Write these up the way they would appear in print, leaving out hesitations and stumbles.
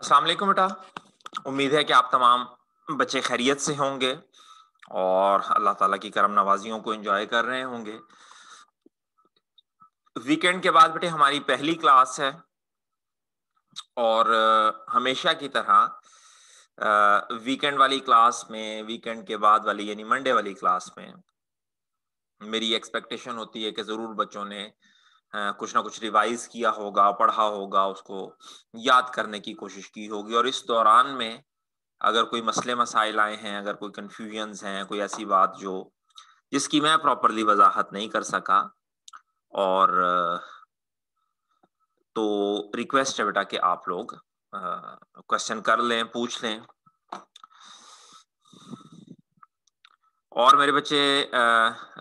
अस्सलाम वालेकुम बेटा। उम्मीद है कि आप तमाम बच्चे खैरियत से होंगे और अल्लाह ताला की करम नवाजियों को एंजॉय कर रहे होंगे। वीकेंड के बाद बेटे हमारी पहली क्लास है और हमेशा की तरह वीकेंड वाली क्लास में, वीकेंड के बाद वाली यानी मंडे वाली क्लास में मेरी एक्सपेक्टेशन होती है कि ज़रूर बच्चों ने कुछ ना कुछ रिवाइज किया होगा, पढ़ा होगा, उसको याद करने की कोशिश की होगी और इस दौरान में अगर कोई मसले मसाइल आए हैं, अगर कोई कन्फ्यूजन्स हैं, कोई ऐसी बात जो जिसकी मैं प्रॉपर्ली वज़ाहत नहीं कर सका और तो रिक्वेस्ट है बेटा कि आप लोग क्वेश्चन कर लें, पूछ लें। और मेरे बच्चे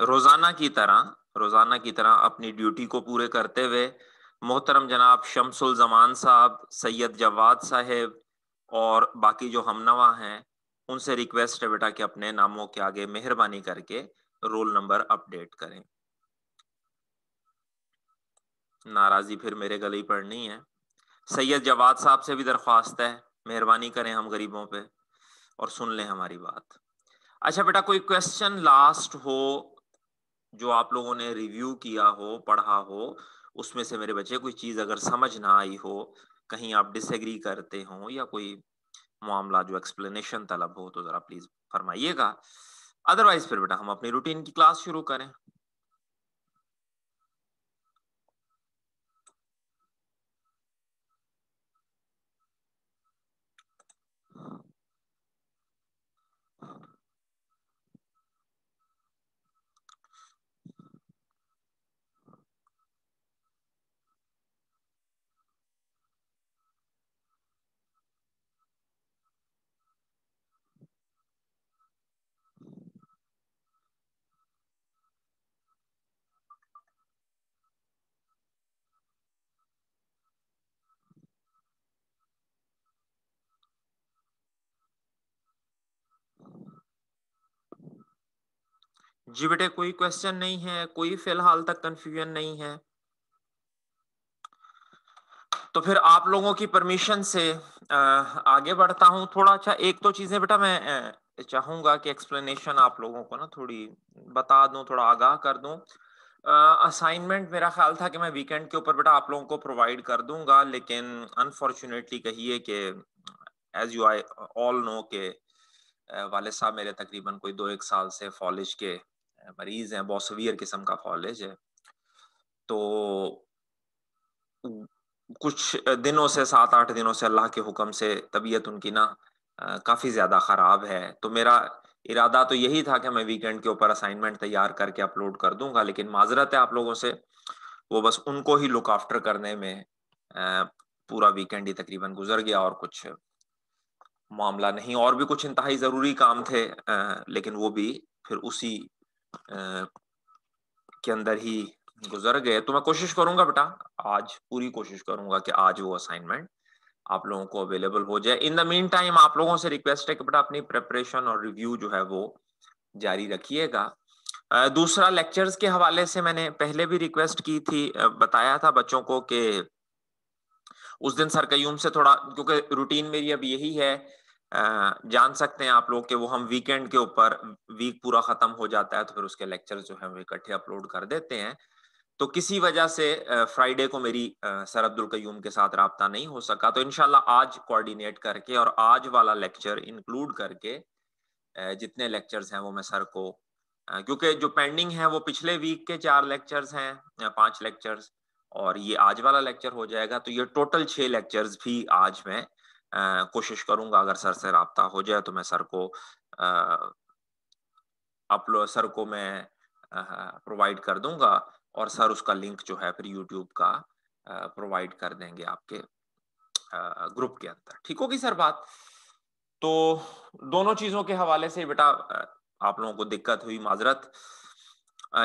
रोज़ाना की तरह अपनी ड्यूटी को पूरे करते हुए मोहतरम जनाब शम्सुल ज़मान साहब, सैयद जवाद साहिब और बाकी जो हमनवा हैं, उनसे रिक्वेस्ट है बेटा कि अपने नामों के आगे मेहरबानी करके रोल नंबर अपडेट करें। नाराज़ी फिर मेरे गले ही पड़नी है। सैयद जवाद साहब से भी दरख्वास्त है, मेहरबानी करें हम गरीबों पे और सुन लें हमारी बात। अच्छा बेटा, कोई क्वेश्चन लास्ट हो जो आप लोगों ने रिव्यू किया हो, पढ़ा हो, उसमें से मेरे बच्चे कोई चीज़ अगर समझ ना आई हो, कहीं आप डिसएग्री करते हो या कोई मामला जो एक्सप्लेनेशन तलब हो तो ज़रा प्लीज़ फरमाइएगा। अदरवाइज़ फिर बेटा हम अपनी रूटीन की क्लास शुरू करें। जी बेटे, कोई क्वेश्चन नहीं है, कोई फ़िलहाल तक कन्फ्यूजन नहीं है। तो फिर आप लोगों की परमिशन से आगे बढ़ता हूँ। थोड़ा अच्छा एक दो चीज़ें बेटा मैं चाहूँगा कि एक्सप्लेनेशन आप लोगों को ना थोड़ी बता दूँ, थोड़ा आगाह कर दूँ। असाइनमेंट मेरा ख़्याल था कि मैं वीकेंड के ऊपर बेटा आप लोगों को प्रोवाइड कर दूँगा, लेकिन अनफॉर्च्यूनेटली कहिए कि as you I all know के वालिद साहब मेरे तकरीबन कोई 2-1 साल से फ़ॉलिज के मरीज़ हैं, बहुत सीवियर किस्म का फ़ॉलिज है। तो कुछ दिनों से 7-8 दिनों से अल्लाह के हुक्म से तबीयत उनकी ना काफ़ी ज़्यादा ख़राब है। तो मेरा इरादा तो यही था कि मैं वीकेंड के ऊपर असाइनमेंट तैयार करके अपलोड कर दूँगा, लेकिन माज़रत है आप लोगों से, वो बस उनको ही लुक आफ्टर करने में पूरा वीकेंड ही तकरीबन गुज़र गया और कुछ मामला नहीं, और भी कुछ इंतहाई ज़रूरी काम थे, लेकिन वो भी फिर उसी अ, के अंदर ही गुज़र गए। तो मैं कोशिश करूँगा बेटा, आज पूरी कोशिश करूँगा कि आज वो असाइनमेंट आप लोगों को अवेलेबल हो जाए। इन द मीन टाइम आप लोगों से रिक्वेस्ट है कि बेटा अपनी प्रिपरेशन और रिव्यू जो है वो जारी रखिएगा। दूसरा, लेक्चर्स के हवाले से मैंने पहले भी रिक्वेस्ट की थी, बताया था बच्चों को कि उस दिन सर कयूम से थोड़ा, क्योंकि रूटीन मेरी अब यही है, जान सकते हैं आप लोग कि वो हम वीकेंड के ऊपर वीक पूरा खत्म हो जाता है तो फिर उसके लेक्चर्स जो है वो इकट्ठे अपलोड कर देते हैं। तो किसी वजह से फ्राइडे को मेरी सर अब्दुल कयूम के साथ राब्ता नहीं हो सका, तो इंशाल्लाह आज कोऑर्डिनेट करके और आज वाला लेक्चर इंक्लूड करके जितने लेक्चर्स हैं वो मैं सर को, क्योंकि जो पेंडिंग है वो पिछले वीक के 4 लेक्चर्स हैं, 5 लेक्चर्स, और ये आज वाला लेक्चर हो जाएगा, तो ये टोटल 6 लेक्चर्स भी आज मैं कोशिश करूंगा अगर सर से राब्ता हो जाए तो मैं सर को सर को मैं प्रोवाइड कर दूंगा और सर उसका लिंक जो है फिर यूट्यूब का प्रोवाइड कर देंगे आपके ग्रुप के अंदर। ठीक होगी सर बात? तो दोनों चीजों के हवाले से बेटा आप लोगों को दिक्कत हुई, माजरत,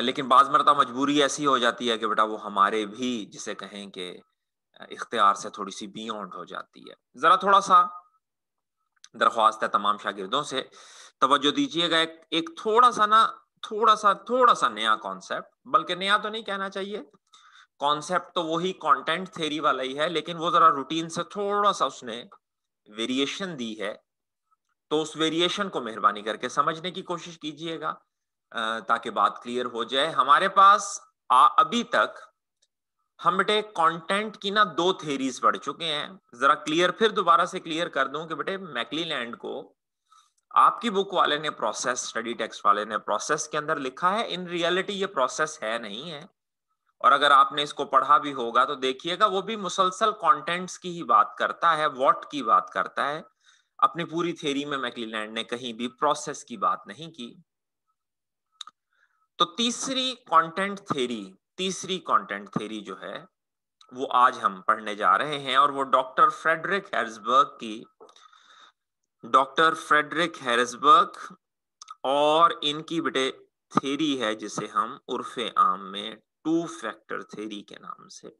लेकिन बाज मरता मजबूरी ऐसी हो जाती है कि बेटा वो हमारे भी जिसे कहें कि इख्तियार से थोड़ी सी बियॉन्ड हो जाती है। जरा थोड़ा सा दरख्वास्त है तमाम शागिर्दों से, तवज्जो दीजिएगा। एक थोड़ा सा नया कॉन्सेप्ट, बल्कि नया तो नहीं कहना चाहिए, कॉन्सेप्ट तो वही कंटेंट थ्योरी वाला ही है, लेकिन वो जरा रूटीन से थोड़ा सा उसने वेरिएशन दी है, तो उस वेरिएशन को मेहरबानी करके समझने की कोशिश कीजिएगा, ताकि बात क्लियर हो जाए। हमारे पास अभी तक हम बेटे कंटेंट की ना दो थेरीज पढ़ चुके हैं। जरा क्लियर फिर दोबारा से क्लियर कर दूं कि बेटे मैकलीलैंड को आपकी बुक वाले ने प्रोसेस, स्टडी टेक्स्ट वाले ने प्रोसेस के अंदर लिखा है, इन रियलिटी ये प्रोसेस है नहीं है। और अगर आपने इसको पढ़ा भी होगा तो देखिएगा वो भी मुसलसल कंटेंट्स की ही बात करता है, व्हाट की बात करता है। अपनी पूरी थ्योरी में मैकलीलैंड ने कहीं भी प्रोसेस की बात नहीं की। तो तीसरी कंटेंट थ्योरी जो है वो आज हम पढ़ने जा रहे हैं, और वो डॉक्टर फ्रेडरिक हैरिसबर्ग और इनकी बेटे थ्योरी है, जिसे हम उर्फे आम में टू फैक्टर थ्योरी के नाम से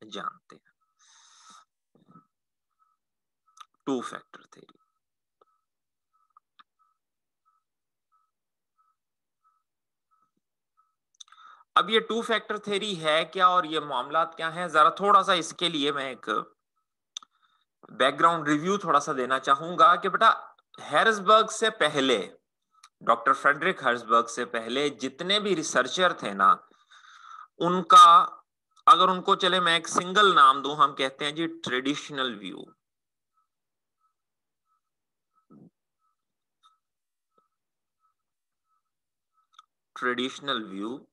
जानते हैं। Two factor theory. अब ये टू फैक्टर थ्योरी है क्या और ये मामलात क्या है, जरा थोड़ा सा इसके लिए मैं एक बैकग्राउंड रिव्यू थोड़ा सा देना चाहूंगा कि बेटा हैरिसबर्ग से पहले, डॉक्टर फ्रेडरिक हैरिसबर्ग से पहले जितने भी रिसर्चर थे ना, उनका अगर उनको चले मैं एक सिंगल नाम दूं, हम कहते हैं जी traditional view. Traditional view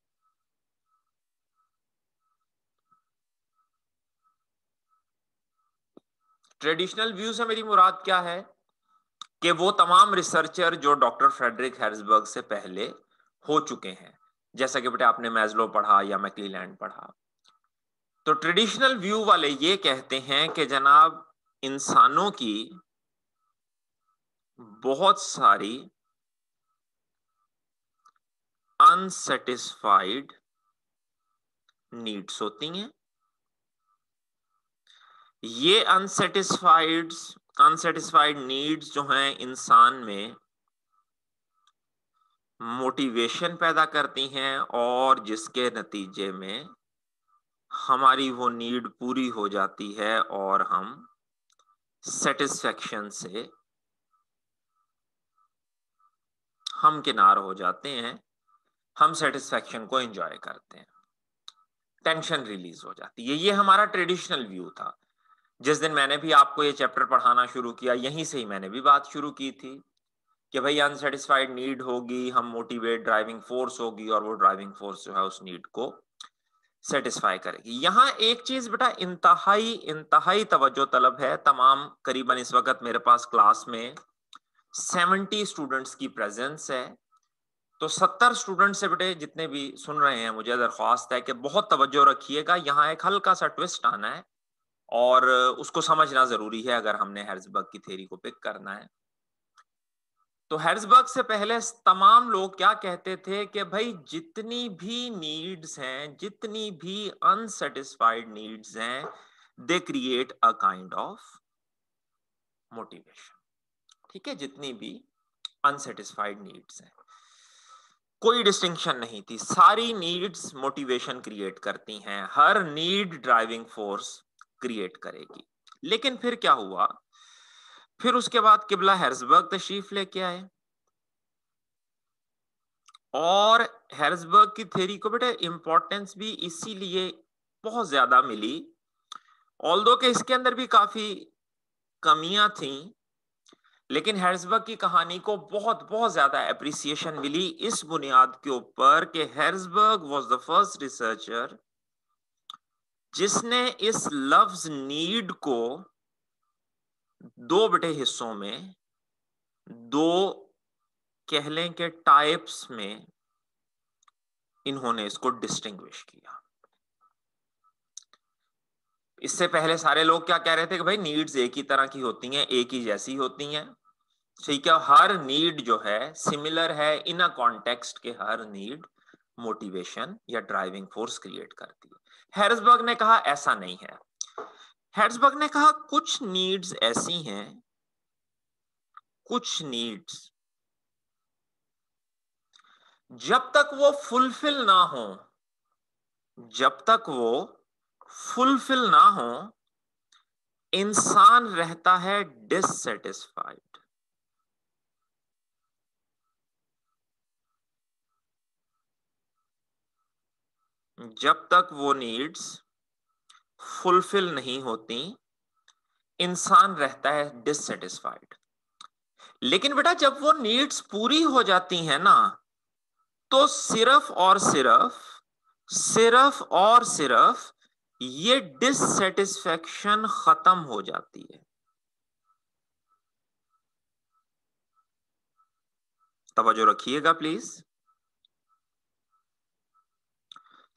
traditional view से मेरी मुराद क्या है कि वो तमाम रिसर्चर जो डॉक्टर फ्रेडरिक हैरिसबर्ग से पहले हो चुके हैं, जैसा कि बेटा आपने मैस्लो पढ़ा या मैकलीलैंड पढ़ा। तो ट्रेडिशनल व्यू वाले ये कहते हैं कि जनाब इंसानों की बहुत सारी अनसेटिस्फाइड नीड्स होती हैं। ये अनसेटिस्फाइड नीड्स जो हैं इंसान में मोटिवेशन पैदा करती हैं, और जिसके नतीजे में हमारी वो नीड पूरी हो जाती है और हम सेटिस्फेक्शन से हमकिनार हो जाते हैं, हम सेटिस्फेक्शन को एंजॉय करते हैं, टेंशन रिलीज हो जाती है। ये हमारा ट्रेडिशनल व्यू था। जिस दिन मैंने भी आपको ये चैप्टर पढ़ाना शुरू किया, यहीं से ही मैंने भी बात शुरू की थी कि भाई अनसेटिस्फाइड नीड होगी, हम मोटिवेट ड्राइविंग फोर्स होगी, और वो ड्राइविंग फोर्स जो है उस नीड को सेटिस्फाई करेगी। यहां एक चीज बेटा इंतहाई इंतहाई तवज्जो तलब है। तमाम करीबन इस वक्त मेरे पास क्लास में 70 स्टूडेंट्स की प्रेजेंस है। तो 70 स्टूडेंट से बेटे जितने भी सुन रहे हैं, मुझे दरख्वास्त है कि बहुत तवज्जो रखिएगा। यहाँ एक हल्का सा ट्विस्ट आना है और उसको समझना जरूरी है अगर हमने हैरिसबर्ग की थ्योरी को पिक करना है। तो हैरिसबर्ग से पहले तमाम लोग क्या कहते थे कि भाई जितनी भी नीड्स हैं, जितनी भी अनसेटिस्फाइड नीड्स हैं, they create a kind of motivation. ठीक है, जितनी भी अनसेटिस्फाइड नीड्स हैं, कोई डिस्टिंक्शन नहीं थी, सारी नीड्स मोटिवेशन क्रिएट करती हैं, हर नीड ड्राइविंग फोर्स क्रिएट करेगी। लेकिन फिर क्या हुआ, फिर उसके बाद किबला हैरिसबर्ग तशरीफ लेके आए, और हैरिसबर्ग की थ्योरी को बेटे इंपॉर्टेंस भी इसीलिए बहुत ज्यादा मिली, ऑल्दो के इसके अंदर भी काफी कमियां थी, लेकिन हैरिसबर्ग की कहानी को बहुत बहुत ज्यादा एप्रिसिएशन मिली इस बुनियाद के ऊपर कि Harrisburg was the first researcher जिसने इस लफ्ज नीड को दो बटे हिस्सों में, दो कह लें के टाइप्स में इन्होंने इसको डिस्टिंग्विश किया। इससे पहले सारे लोग क्या कह रहे थे कि भाई नीड्स एक ही तरह की होती हैं, एक ही जैसी होती हैं। ठीक है, हर नीड जो है सिमिलर है, इन अ कॉन्टेक्स्ट के हर नीड मोटिवेशन या ड्राइविंग फोर्स क्रिएट करती है। हैरिसबर्ग ने कहा ऐसा नहीं है। हैरिसबर्ग ने कहा कुछ नीड्स ऐसी हैं, कुछ नीड्स जब तक वो फुलफिल ना हो, जब तक वो फुलफिल ना हो, इंसान रहता है डिससेटिस्फाइड। जब तक वो नीड्स फुलफिल नहीं होती, इंसान रहता है डिससेटिस्फाइड। लेकिन बेटा जब वो नीड्स पूरी हो जाती हैं ना, तो सिर्फ ये डिससेटिस्फैक्शन खत्म हो जाती है। तवज्जो रखिएगा प्लीज।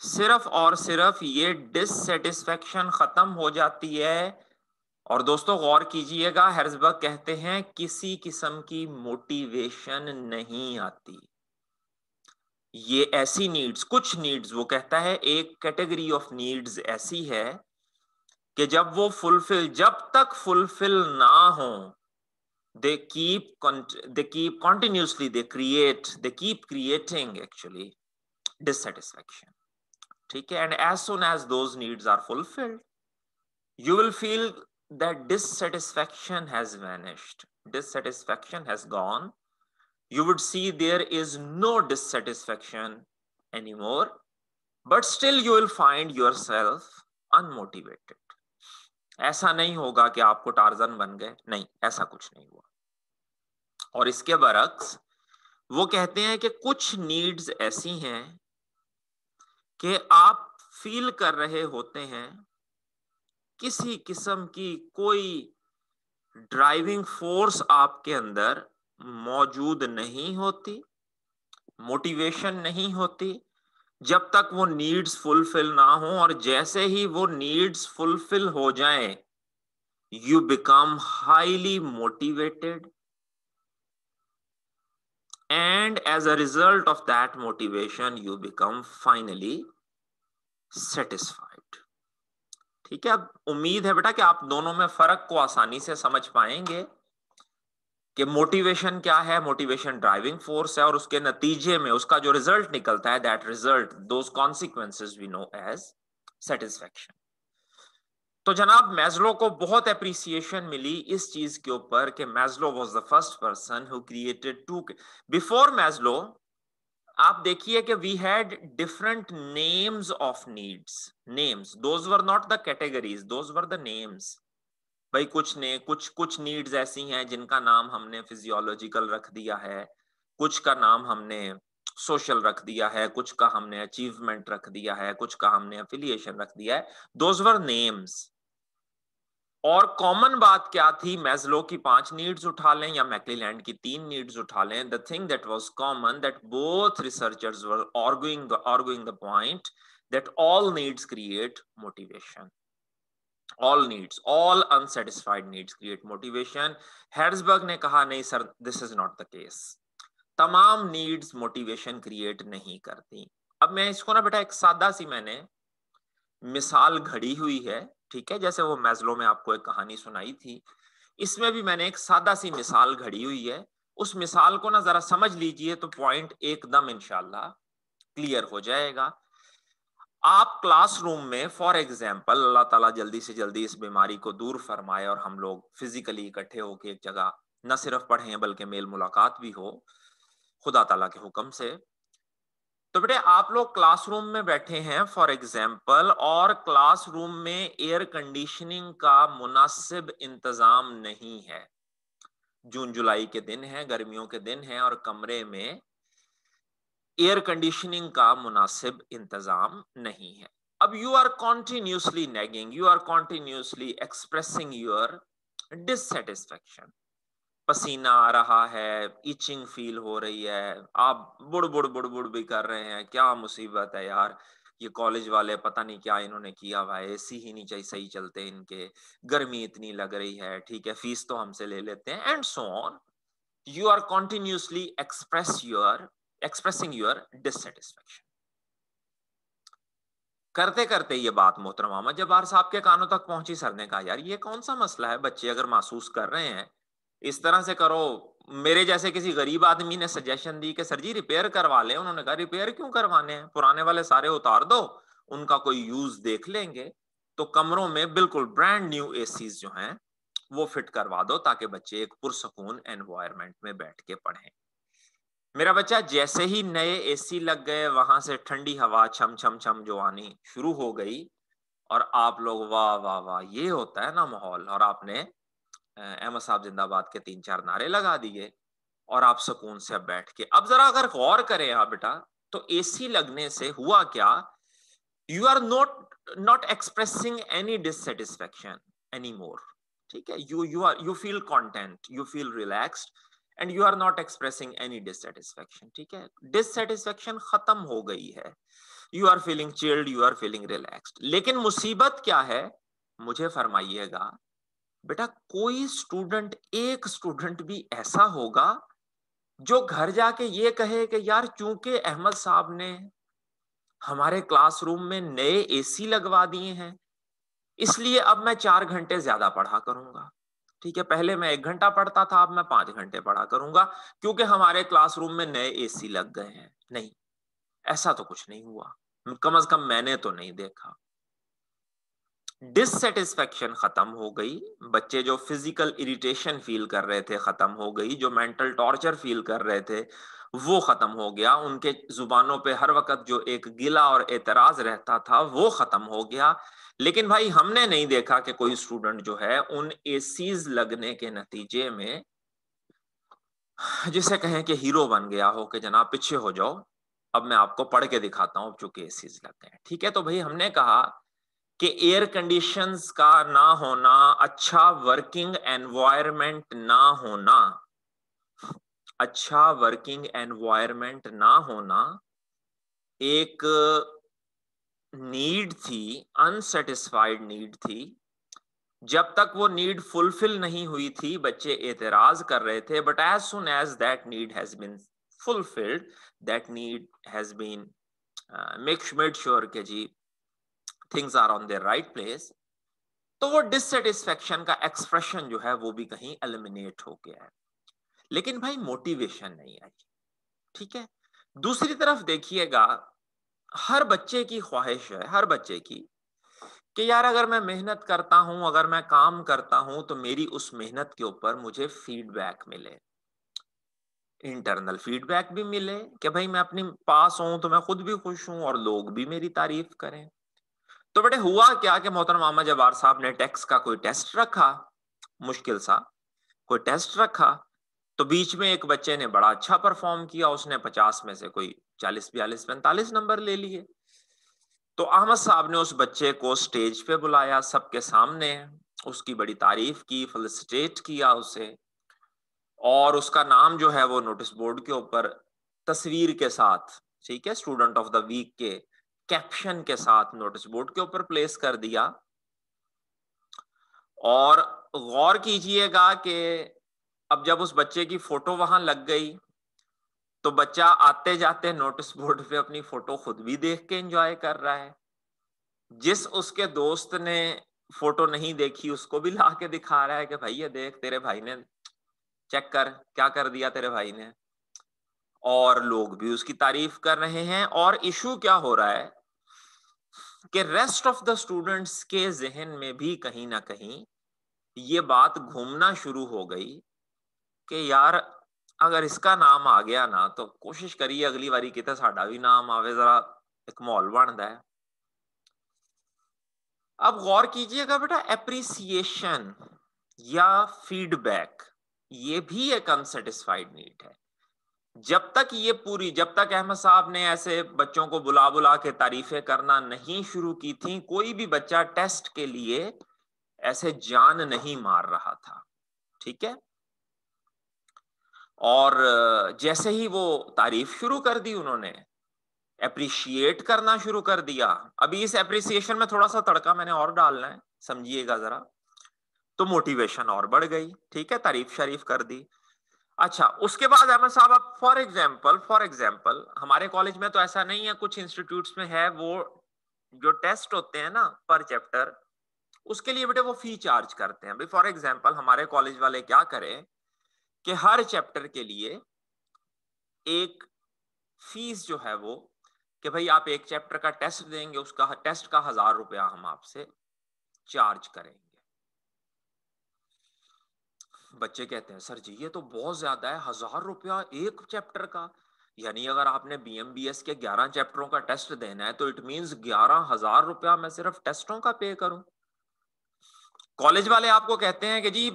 सिर्फ और सिर्फ ये डिससेटिस्फैक्शन खत्म हो जाती है। और दोस्तों गौर कीजिएगा, हेर्ज़बर्ग कहते हैं किसी किस्म की मोटिवेशन नहीं आती। ये ऐसी नीड्स, कुछ नीड्स, वो कहता है एक कैटेगरी ऑफ नीड्स ऐसी है कि जब तक फुलफिल ना हो, they keep continuously, they keep creating actually dissatisfaction. ठीक है, and as soon as those needs are fulfilled, you will feel that dissatisfaction has vanished, dissatisfaction has gone. You would see there is no dissatisfaction anymore, but still you will find yourself unmotivated. ऐसा नहीं होगा कि आपको torsion बन गए, नहीं, ऐसा कुछ नहीं हुआ। और इसके बरक्स वो कहते हैं कि कुछ नीड्स ऐसी हैं कि आप फील कर रहे होते हैं किसी किस्म की कोई ड्राइविंग फोर्स आपके अंदर मौजूद नहीं होती, मोटिवेशन नहीं होती, जब तक वो नीड्स फुलफिल ना हो। और जैसे ही वो नीड्स फुलफिल हो जाएं, you become highly motivated, and as a result of that motivation you become finally satisfied. ठीक है, अब उम्मीद है बेटा कि आप दोनों में फर्क को आसानी से समझ पाएंगे कि मोटिवेशन क्या है। मोटिवेशन ड्राइविंग फोर्स है, और उसके नतीजे में उसका जो रिजल्ट निकलता है, that result, those consequences we know as satisfaction. तो जनाब मैस्लो को बहुत एप्रिसिएशन मिली इस चीज के ऊपर कि Maslow was the first person who created two. Before Maslow आप देखिए कि we had different names of needs. Names, those were not the categories, those were the names. भाई कुछ नीड्स ऐसी हैं जिनका नाम हमने फिजियोलॉजिकल रख दिया है, कुछ का नाम हमने सोशल रख दिया है, कुछ का हमने अचीवमेंट रख दिया है, कुछ का हमने एफिलिएशन रख दिया है। Those were names. और कॉमन बात क्या थी, मैस्लो की 5 नीड्स उठा लें या मैक्लीलैंड की 3 नीड्स उठा लें, the thing that was common, that both researchers were arguing the point that all needs create motivation. All unsatisfied needs create motivation. हेर्ज़बर्ग ने कहा नहीं sir, this is not the case. तमाम नीड्स मोटिवेशन क्रिएट नहीं करती। अब मैं इसको ना बेटा एक सादा सी मैंने मिसाल घड़ी हुई है, ठीक है, जैसे वो मैस्लो में आपको एक कहानी सुनाई थी, इसमें भी मैंने एक सादा सी मिसाल घड़ी हुई है। उस मिसाल को ना जरा समझ लीजिए तो पॉइंट एकदम इंशाल्लाह क्लियर हो जाएगा। आप क्लासरूम में फॉर एग्जाम्पल, अल्लाह ताला जल्दी से जल्दी इस बीमारी को दूर फरमाए और हम लोग फिजिकली इकट्ठे होकर एक जगह न सिर्फ पढ़ें बल्कि मेल मुलाकात भी हो खुदा ताला के हुक्म से। तो बेटे आप लोग क्लासरूम में बैठे हैं फॉर एग्जाम्पल, और क्लासरूम में एयर कंडीशनिंग का मुनासिब इंतजाम नहीं है। जून जुलाई के दिन है, गर्मियों के दिन है, और कमरे में एयर कंडीशनिंग का मुनासिब इंतजाम नहीं है। अब you are continuously nagging, you are continuously expressing your dissatisfaction. पसीना आ रहा है, इचिंग फील हो रही है, आप बुड़ बुड़ बुड़ बुड़ भी कर रहे हैं, क्या मुसीबत है यार, ये कॉलेज वाले पता नहीं क्या इन्होंने किया हुआ है, एसी ही नहीं चाहिए सही चलते इनके, गर्मी इतनी लग रही है, ठीक है फीस तो हमसे ले लेते हैं, and so on. You are continuously expressing your dissatisfaction. करते करते ये बात मोहतरमा जब्बार साहब के कानों तक पहुंची। सर ने कहा यार ये कौन सा मसला है, बच्चे अगर महसूस कर रहे हैं इस तरह से करो। मेरे जैसे किसी गरीब आदमी ने सजेशन दी कि सर जी रिपेयर करवा लें। उन्होंने कहा रिपेयर क्यों करवाने हैं, पुराने वाले सारे उतार दो, उनका कोई यूज देख लेंगे। तो कमरों में बिल्कुल ब्रांड न्यू एसीज जो हैं वो फिट करवा दो, ताकि बच्चे एक पुरसकून एनवायरनमेंट में बैठ के पढ़ें। मेरा बच्चा जैसे ही नए एसी लग गए, वहां से ठंडी हवा छम छम छम जो आनी शुरू हो गई, और आप लोग वाह वाह वाह, ये होता है ना माहौल, और आपने अहमद साहब जिंदाबाद के 3-4 नारे लगा दिए, और आप सुकून से बैठ के, अब जरा अगर गौर करें आप बेटा, तो एसी लगने से हुआ क्या, you are not expressing any dissatisfaction any more. ठीक है, you feel content, you feel relaxed, and you are not expressing any dissatisfaction. ठीक है, डिससेटिस्फेक्शन खत्म हो गई है, you are feeling chilled, you are feeling relaxed. लेकिन मुसीबत क्या है, मुझे फरमाइएगा बेटा, कोई स्टूडेंट, एक स्टूडेंट भी ऐसा होगा जो घर जाके ये कहे कि यार चूंकि अहमद साहब ने हमारे क्लासरूम में नए एसी लगवा दिए हैं, इसलिए अब मैं 4 घंटे ज्यादा पढ़ा करूंगा। ठीक है, पहले मैं 1 घंटा पढ़ता था, अब मैं 5 घंटे पढ़ा करूंगा, क्योंकि हमारे क्लासरूम में नए एसी लग गए हैं। नहीं, ऐसा तो कुछ नहीं हुआ, कम से कम मैंने तो नहीं देखा। डिससेटिस्फेक्शन खत्म हो गई, बच्चे जो फिजिकल इरिटेशन फील कर रहे थे खत्म हो गई, जो मेंटल टॉर्चर फील कर रहे थे वो खत्म हो गया, उनके जुबानों पे हर वक्त जो एक गिला और एतराज रहता था वो खत्म हो गया। लेकिन भाई हमने नहीं देखा कि कोई स्टूडेंट जो है उन एसीज लगने के नतीजे में, जिसे कहें कि हीरो बन गया हो कि जनाब पीछे हो जाओ, अब मैं आपको पढ़ के दिखाता हूं चूंकि एसीज लग गए। ठीक है, तो भाई हमने कहा कि एयर कंडीशंस का ना होना, अच्छा वर्किंग एनवायरनमेंट ना होना, अच्छा वर्किंग एनवायरनमेंट ना होना एक नीड थी, अनसेटिस्फाइड नीड थी। जब तक वो नीड फुलफिल नहीं हुई थी, बच्चे एतराज कर रहे थे, but as soon as that need has been fulfilled, that need has been made sure के जी things are on their right place, तो वो डिससेटिस्फेक्शन का एक्सप्रेशन जो है वो भी कहीं एलिमिनेट हो गया है। लेकिन भाई मोटिवेशन नहीं आई। ठीक है, दूसरी तरफ देखिएगा, हर बच्चे की ख्वाहिश है, हर बच्चे की, कि यार अगर मैं मेहनत करता हूं, अगर मैं काम करता हूं, तो मेरी उस मेहनत के ऊपर मुझे फीडबैक मिले, इंटरनल फीडबैक भी मिले कि भाई मैं अपनी पास हूं तो मैं खुद भी खुश हूं और लोग भी मेरी तारीफ करें। तो बेटे हुआ क्या कि मोहतरम मोहम्मद जब्बार साहब ने टैक्स का कोई टेस्ट रखा, मुश्किल सा कोई टेस्ट रखा, तो बीच में एक बच्चे ने बड़ा अच्छा परफॉर्म किया, उसने 50 में से कोई 40, 42, 45 नंबर ले लिए। तो अहमद साहब ने उस बच्चे को स्टेज पे बुलाया सबके सामने, उसकी बड़ी तारीफ की, फेलिसिटेट किया उसे, और उसका नाम जो है वो नोटिस बोर्ड के ऊपर तस्वीर के साथ, ठीक है, स्टूडेंट ऑफ द वीक के कैप्शन के साथ नोटिस बोर्ड के ऊपर प्लेस कर दिया। और गौर कीजिएगा कि अब जब उस बच्चे की फोटो वहां लग गई, तो बच्चा आते जाते नोटिस बोर्ड पे अपनी फोटो खुद भी देख के एंजॉय कर रहा है, जिस उसके दोस्त ने फोटो नहीं देखी उसको भी ला के दिखा रहा है कि भाई ये देख तेरे भाई ने, चेक कर क्या कर दिया तेरे भाई ने, और लोग भी उसकी तारीफ कर रहे हैं। और इशू क्या हो रहा है कि रेस्ट ऑफ द स्टूडेंट्स के जहन में भी कहीं ना कहीं ये बात घूमना शुरू हो गई कि यार अगर इसका नाम आ गया ना, तो कोशिश करिए अगली बारी किते साडा भी नाम आवे, जरा एक माहौल बनता है। अब गौर कीजिएगा बेटा, एप्रिसिएशन या फीडबैक ये भी एक अनसेटिस्फाइड नीड है। जब तक अहमद साहब ने ऐसे बच्चों को बुला बुला के तारीफें करना नहीं शुरू की थी, कोई भी बच्चा टेस्ट के लिए ऐसे जान नहीं मार रहा था। ठीक है, और जैसे ही वो तारीफ शुरू कर दी उन्होंने, एप्रिशिएट करना शुरू कर दिया। अभी इस एप्रिसिएशन में थोड़ा सा तड़का मैंने और डालना है, समझिएगा जरा, तो मोटिवेशन और बढ़ गई। ठीक है, तारीफ शरीफ कर दी। अच्छा, उसके बाद अहमद साहब, अब फॉर एग्जाम्पल हमारे कॉलेज में तो ऐसा नहीं है, कुछ इंस्टीट्यूट्स में है, वो जो टेस्ट होते हैं ना पर चैप्टर, उसके लिए बेटे वो फी चार्ज करते हैं। भाई फॉर एग्जाम्पल हमारे कॉलेज वाले क्या करें कि हर चैप्टर के लिए एक फीस जो है वो, कि भाई आप एक चैप्टर का टेस्ट देंगे, उसका टेस्ट का 1000 रुपया हम आपसे चार्ज करेंगे। बच्चे कहते हैं सर जी ये तो बहुत ज्यादा है, 1000 रुपया एक चैप्टर का। यानी अगर आपने BMBS के 11 चैप्टरों का टेस्ट देना है तो इट मींस 11,000 रुपया मैं सिर्फ टेस्टों का पे करूं। कॉलेज वाले आपको कहते हैं कि जी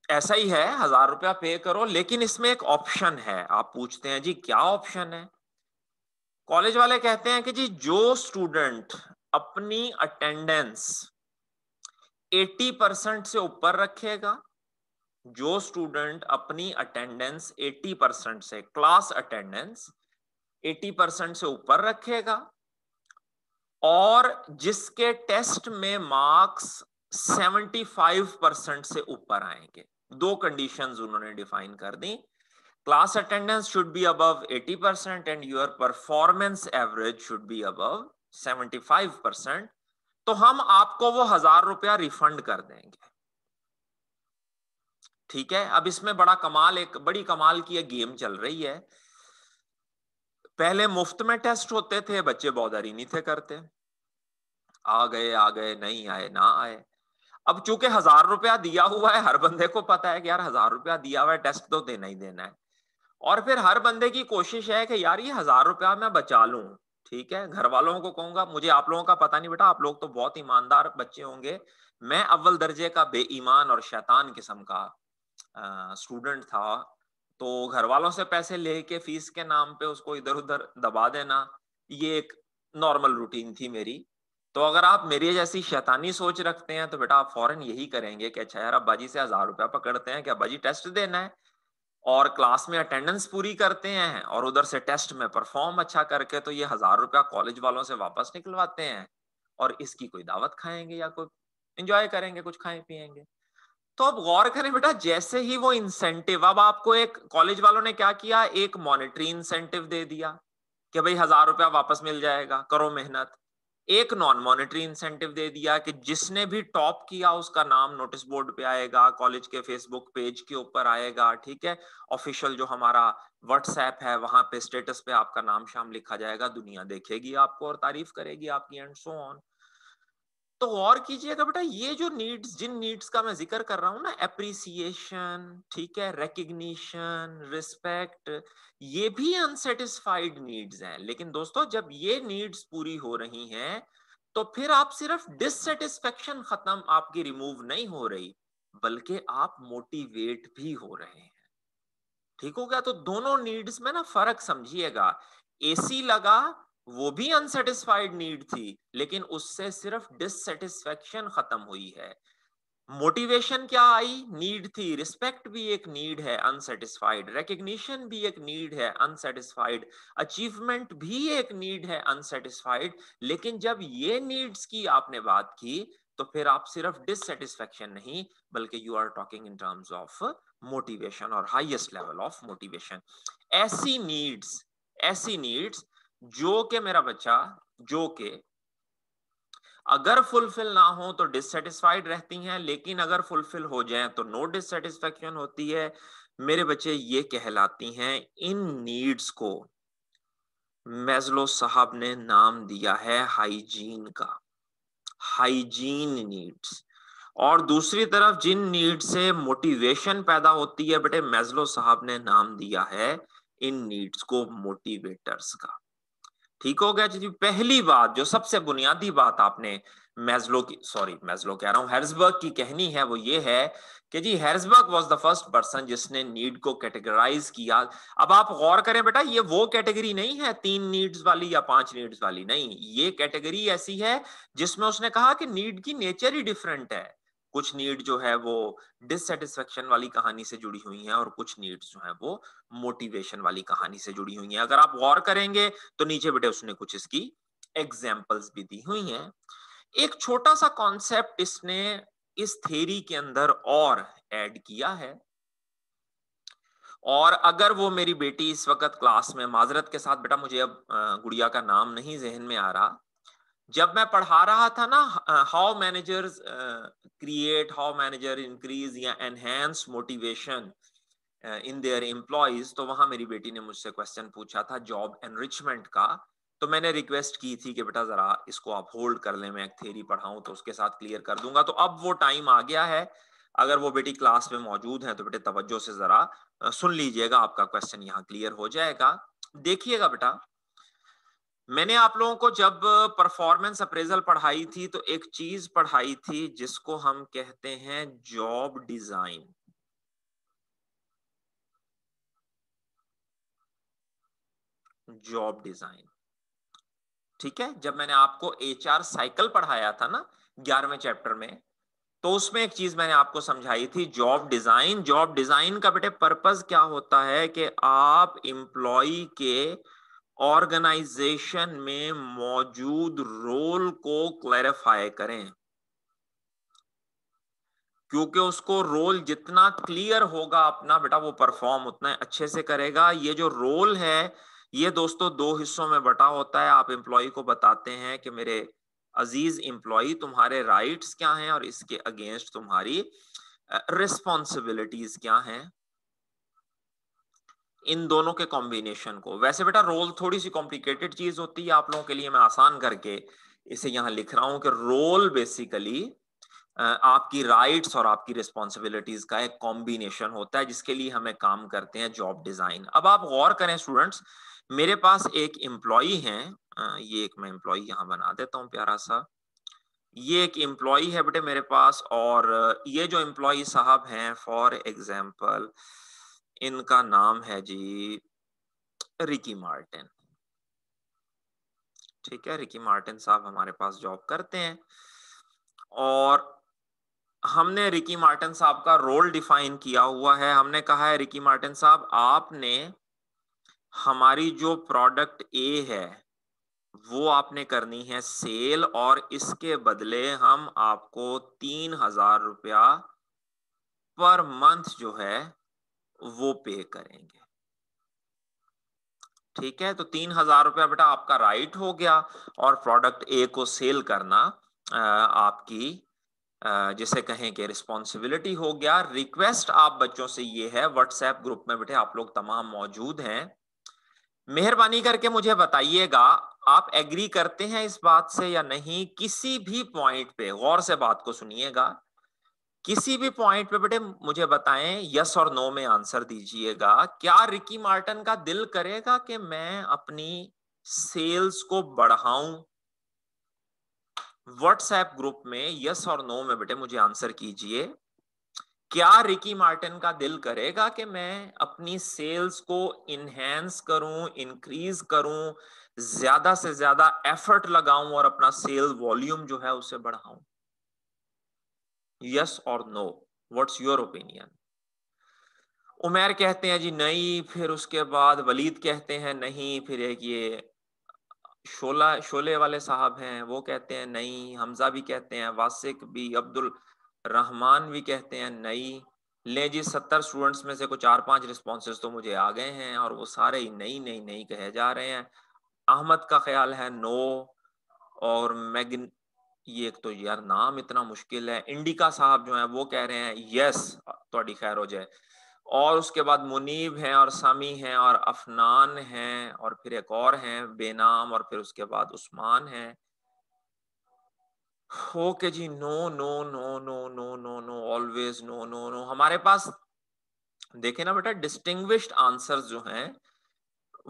ऐसा ही है, 1000 रुपया पे करो, लेकिन इसमें एक ऑप्शन है। आप पूछते हैं जी क्या ऑप्शन है? कॉलेज वाले कहते हैं कि जी जो स्टूडेंट अपनी अटेंडेंस 80% से ऊपर रखेगा, जो स्टूडेंट अपनी अटेंडेंस 80% से, क्लास अटेंडेंस 80% से ऊपर रखेगा, और जिसके टेस्ट में मार्क्स 75% से ऊपर आएंगे। दो कंडीशंस उन्होंने डिफाइन कर दी। Class attendance should be above 80% and your performance average should be above 75%। तो हम आपको वो 1000 रुपया रिफंड कर देंगे। ठीक है, अब इसमें बड़ा कमाल, एक बड़ी कमाल की एक गेम चल रही है। पहले मुफ्त में टेस्ट होते थे, बच्चे बॉदर ही नहीं थे करते, आ गए नहीं आए ना आए। अब चूंकि 1000 रुपया दिया हुआ है, हर बंदे को पता है कि यार 1000 रुपया दिया हुआ है, टेस्ट तो देना ही देना है। और फिर हर बंदे की कोशिश है कि यार ये 1000 रुपया मैं बचा लूं। ठीक है, घर वालों को कहूंगा, मुझे आप लोगों का पता नहीं बेटा, आप लोग तो बहुत ईमानदार बच्चे होंगे, मैं अव्वल दर्जे का बेईमान और शैतान किस्म का स्टूडेंट था। तो घर वालों से पैसे लेके फीस के नाम पे उसको इधर उधर दबा देना, ये एक नॉर्मल रूटीन थी मेरी। तो अगर आप मेरी जैसी शैतानी सोच रखते हैं तो बेटा आप फौरन यही करेंगे कि अच्छा यार अब्बा जी से 1000 रुपया पकड़ते हैं कि अब्बा जी टेस्ट देना है, और क्लास में अटेंडेंस पूरी करते हैं, और उधर से टेस्ट में परफॉर्म अच्छा करके तो ये 1000 रुपया कॉलेज वालों से वापस निकलवाते हैं, और इसकी कोई दावत खाएंगे या कोई एंजॉय करेंगे, कुछ खाएं पिएंगे। तो अब गौर करें बेटा, जैसे ही वो इंसेंटिव, अब आपको एक कॉलेज वालों ने क्या किया, एक मॉनेटरी इंसेंटिव दे दिया कि भाई 1000 रुपया वापस मिल जाएगा, करो मेहनत। एक नॉन मॉनेटरी इंसेंटिव दे दिया कि जिसने भी टॉप किया उसका नाम नोटिस बोर्ड पे आएगा, कॉलेज के फेसबुक पेज के ऊपर आएगा। ठीक है, ऑफिशियल जो हमारा व्हाट्सएप है वहां पे स्टेटस पे आपका नाम शाम लिखा जाएगा, दुनिया देखेगी आपको और तारीफ करेगी आपकी, एंड सो ऑन। तो गौर कीजिएगा बेटा, ये जो नीड्स, जिन नीड्स का मैं जिक्र कर रहा हूं ना, एप्रिसिएशन, ठीक है, रिकग्निशन, रिस्पेक्ट, ये भी अनसेटिस्फाइड नीड्स हैं। लेकिन दोस्तों जब ये नीड्स पूरी हो रही हैं तो फिर आप सिर्फ डिससेटिस्फेक्शन खत्म आपकी रिमूव नहीं हो रही, बल्कि आप मोटिवेट भी हो रहे हैं। ठीक हो गया? तो दोनों नीड्स में ना फर्क समझिएगा। एसी लगा, वो भी अनसेटिस्फाइड नीड थी, लेकिन उससे सिर्फ डिससेटिस्फेक्शन खत्म हुई है। मोटिवेशन क्या आई? नीड थी। रिस्पेक्ट भी एक नीड है, अनसेटिस्फाइड। रिकग्निशन भी एक नीड है, अनसेटिस्फाइड। अचीवमेंट भी एक नीड है, अनसेटिस्फाइड। लेकिन जब ये नीड्स की आपने बात की तो फिर आप सिर्फ डिससेटिस्फेक्शन नहीं, बल्कि you are talking in terms of motivation और हाईएस्ट लेवल ऑफ मोटिवेशन। ऐसी नीड्स जो के मेरा बच्चा, जो के अगर फुलफिल ना हो तो डिससेटिस्फाइड रहती हैं, लेकिन अगर फुलफिल हो जाएं तो नो डिससेटिस्फेक्शन होती है। मेरे बच्चे ये कहलाती हैं, इन नीड्स को मैस्लो साहब ने नाम दिया है हाइजीन का, हाइजीन नीड्स। और दूसरी तरफ जिन नीड से मोटिवेशन पैदा होती है बेटे, मैस्लो साहब ने नाम दिया है इन नीड्स को मोटिवेटर्स का। ठीक हो गया जी? पहली बात, जो सबसे बुनियादी बात आपने मैस्लो कह रहा हूं, हेर्जबर्ग की कहनी है, वो ये है कि जी हेर्जबर्ग वाज द फर्स्ट पर्सन जिसने नीड को कैटेगराइज किया। अब आप गौर करें बेटा, ये वो कैटेगरी नहीं है 3 नीड्स वाली या 5 नीड्स वाली, नहीं, ये कैटेगरी ऐसी है जिसमें उसने कहा कि नीड की नेचर ही डिफरेंट है। कुछ नीड जो है वो डिससेटिस्फेक्शन वाली कहानी से जुड़ी हुई हैं, और कुछ नीड्स जो है वो मोटिवेशन वाली कहानी से जुड़ी हुई हैं। अगर आप गौर करेंगे तो नीचे बेटे उसने कुछ इसकी एग्जाम्पल्स भी दी हुई हैं। एक छोटा सा कॉन्सेप्ट इसने इस थ्योरी के अंदर और ऐड किया है, और अगर वो मेरी बेटी इस वक्त क्लास में, माजरत के साथ बेटा मुझे अब गुड़िया का नाम नहीं जहन में आ रहा, जब मैं पढ़ा रहा था ना how managers create, how manager increase या enhance motivation in their employees, तो वहां मेरी बेटी ने मुझसे क्वेश्चन पूछा था जॉब एनरिचमेंट का, तो मैंने रिक्वेस्ट की थी कि बेटा जरा इसको आप होल्ड कर लें, मैं एक थ्योरी पढ़ाऊं तो उसके साथ क्लियर कर दूंगा। तो अब वो टाइम आ गया है। अगर वो बेटी क्लास में मौजूद है तो बेटे तवज्जो से जरा सुन लीजिएगा, आपका क्वेश्चन यहाँ क्लियर हो जाएगा। देखिएगा बेटा, मैंने आप लोगों को जब परफॉर्मेंस अप्रेजल पढ़ाई थी तो एक चीज पढ़ाई थी जिसको हम कहते हैं जॉब डिजाइन। जॉब डिजाइन, ठीक है। जब मैंने आपको एचआर साइकिल पढ़ाया था ना 11वें चैप्टर में, तो उसमें एक चीज मैंने आपको समझाई थी, जॉब डिजाइन। जॉब डिजाइन का बेटे पर्पस क्या होता है कि आप एम्प्लॉय के ऑर्गेनाइजेशन में मौजूद रोल को क्लैरिफाई करें, क्योंकि उसको रोल जितना क्लियर होगा अपना बेटा वो परफॉर्म उतना अच्छे से करेगा। ये जो रोल है ये दोस्तों दो हिस्सों में बटा होता है। आप एम्प्लॉय को बताते हैं कि मेरे अजीज एम्प्लॉय तुम्हारे राइट्स क्या हैं और इसके अगेंस्ट तुम्हारी रिस्पॉन्सिबिलिटीज क्या हैं। इन दोनों के कॉम्बिनेशन को, वैसे बेटा रोल थोड़ी सी कॉम्प्लिकेटेड चीज होती है, आप लोगों के लिए मैं आसान करके इसे यहां लिख रहा हूं कि रोल बेसिकली आपकी राइट्स और आपकी रिस्पॉन्सिबिलिटीज का एक कॉम्बिनेशन होता है जिसके लिए हमें काम करते हैं जॉब डिजाइन। अब आप गौर करें स्टूडेंट्स, मेरे पास एक एम्प्लॉय है, ये एक मैं एम्प्लॉय यहां बना देता हूं प्यारा सा। ये एक एम्प्लॉय है बेटे मेरे पास, और ये जो एम्प्लॉय साहब हैं फॉर एग्जाम्पल इनका नाम है जी रिकी मार्टिन। ठीक है, रिकी मार्टिन साहब हमारे पास जॉब करते हैं, और हमने रिकी मार्टिन साहब का रोल डिफाइन किया हुआ है। हमने कहा है रिकी मार्टिन साहब आपने हमारी जो प्रोडक्ट ए है वो आपने करनी है सेल, और इसके बदले हम आपको 3,000 रुपया पर मंथ जो है वो पे करेंगे। ठीक है, तो 3,000 रुपया बेटा आपका राइट हो गया, और प्रोडक्ट ए को सेल करना आपकी जिसे कहें कि रिस्पॉन्सिबिलिटी हो गया। रिक्वेस्ट आप बच्चों से ये है, व्हाट्सएप ग्रुप में बेटे आप लोग तमाम मौजूद हैं, मेहरबानी करके मुझे बताइएगा आप एग्री करते हैं इस बात से या नहीं। किसी भी पॉइंट पे गौर से बात को सुनिएगा, किसी भी पॉइंट पे बेटे मुझे बताएं, यस और नो में आंसर दीजिएगा। क्या रिकी मार्टिन का दिल करेगा कि मैं अपनी सेल्स को बढ़ाऊं? व्हाट्सएप ग्रुप में यस और नो में बेटे मुझे आंसर कीजिए। क्या रिकी मार्टिन का दिल करेगा कि मैं अपनी सेल्स को इनहेंस करूं, इंक्रीज करूं, ज्यादा से ज्यादा एफर्ट लगाऊं और अपना सेल वॉल्यूम जो है उसे बढ़ाऊं? यस और no, what's your opinion? Umar कहते हैं जी नहीं, फिर उसके बाद वलीद कहते हैं नहीं, फिर एक ये शोला शोले वाले साहब हैं वो कहते हैं नहीं, हमजा भी कहते हैं, वासिक भी, अब्दुल रहमान भी कहते हैं नहीं। ले जी 70 स्टूडेंट्स में से कुछ 4-5 रिस्पॉन्सेज तो मुझे आ गए हैं और वो सारे ही नहीं नहीं नहीं कहे जा रहे हैं। अहमद का ख्याल है नो, और मैगिन, ये एक तो यार नाम इतना मुश्किल है, इंडिका साहब जो है वो कह रहे हैं यस, थोड़ी खैर हो जाए। और उसके बाद मुनीब हैं और सामी हैं और अफनान हैं और फिर एक और हैं बेनाम, और फिर उसके बाद उस्मान हैं। ओके जी, no no no no no no no, always no no no. हमारे पास देखे ना बेटा डिस्टिंग्विश्ड आंसर्स जो हैं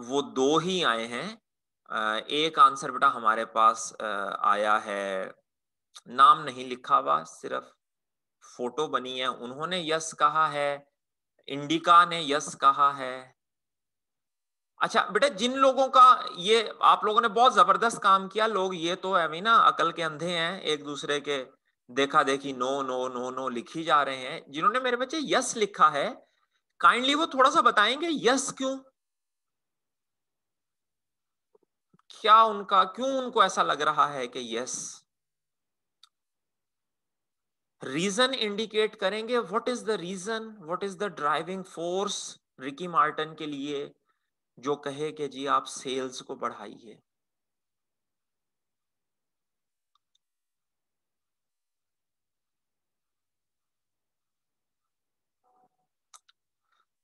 वो दो ही आए हैं। एक आंसर बेटा हमारे पास आया है, नाम नहीं लिखा हुआ, सिर्फ फोटो बनी है, उन्होंने यस कहा है, इंडिका ने यस कहा है। अच्छा बेटा, जिन लोगों का ये, आप लोगों ने बहुत जबरदस्त काम किया, लोग ये तो है ना अकल के अंधे हैं, एक दूसरे के देखा देखी नो नो नो नो लिखी जा रहे हैं। जिन्होंने मेरे बच्चे यस लिखा है, काइंडली वो थोड़ा सा बताएंगे यस क्यों? क्या उनका, क्यों उनको ऐसा लग रहा है कि यस? रीजन इंडिकेट करेंगे, what is the reason, what is the driving force Ricky Martin के लिए जो कहे कि जी आप सेल्स को बढ़ाइए?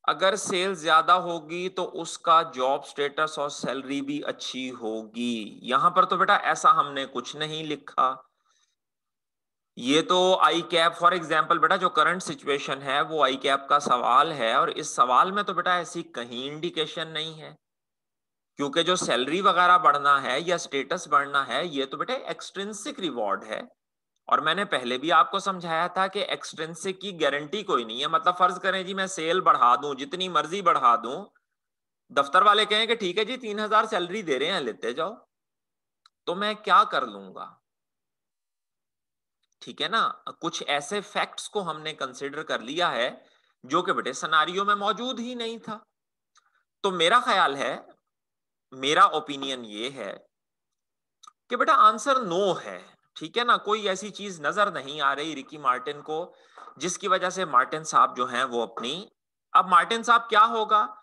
अगर सेल्स ज्यादा होगी तो उसका जॉब स्टेटस और सैलरी भी अच्छी होगी। यहां पर तो बेटा ऐसा हमने कुछ नहीं लिखा। ये तो आई कैप फॉर एग्जाम्पल बेटा, जो करंट सिचुएशन है वो आई कैप का सवाल है, और इस सवाल में तो बेटा ऐसी कहीं इंडिकेशन नहीं है, क्योंकि जो सैलरी वगैरह बढ़ना है या स्टेटस बढ़ना है ये तो बेटा एक्सट्रिंसिक रिवॉर्ड है। और मैंने पहले भी आपको समझाया था कि एक्सट्रिंसिक की गारंटी कोई नहीं है। मतलब फर्ज करें जी मैं सेल बढ़ा दूं, जितनी मर्जी बढ़ा दूं, दफ्तर वाले कहें कि ठीक है जी 3,000 सैलरी दे रहे हैं लेते जाओ, तो मैं क्या कर लूंगा? ठीक है ना। कुछ ऐसे फैक्ट्स को हमने कंसिडर कर लिया है जो कि बेटे सिनेरियो में मौजूद ही नहीं था। तो मेरा ख्याल है, मेरा ओपिनियन ये है कि बेटा आंसर नो है। ठीक है ना, कोई ऐसी चीज नजर नहीं आ रही रिकी मार्टिन को जिसकी वजह से मार्टिन साहब जो हैं वो अपनी, अब मार्टिन साहब क्या होगा,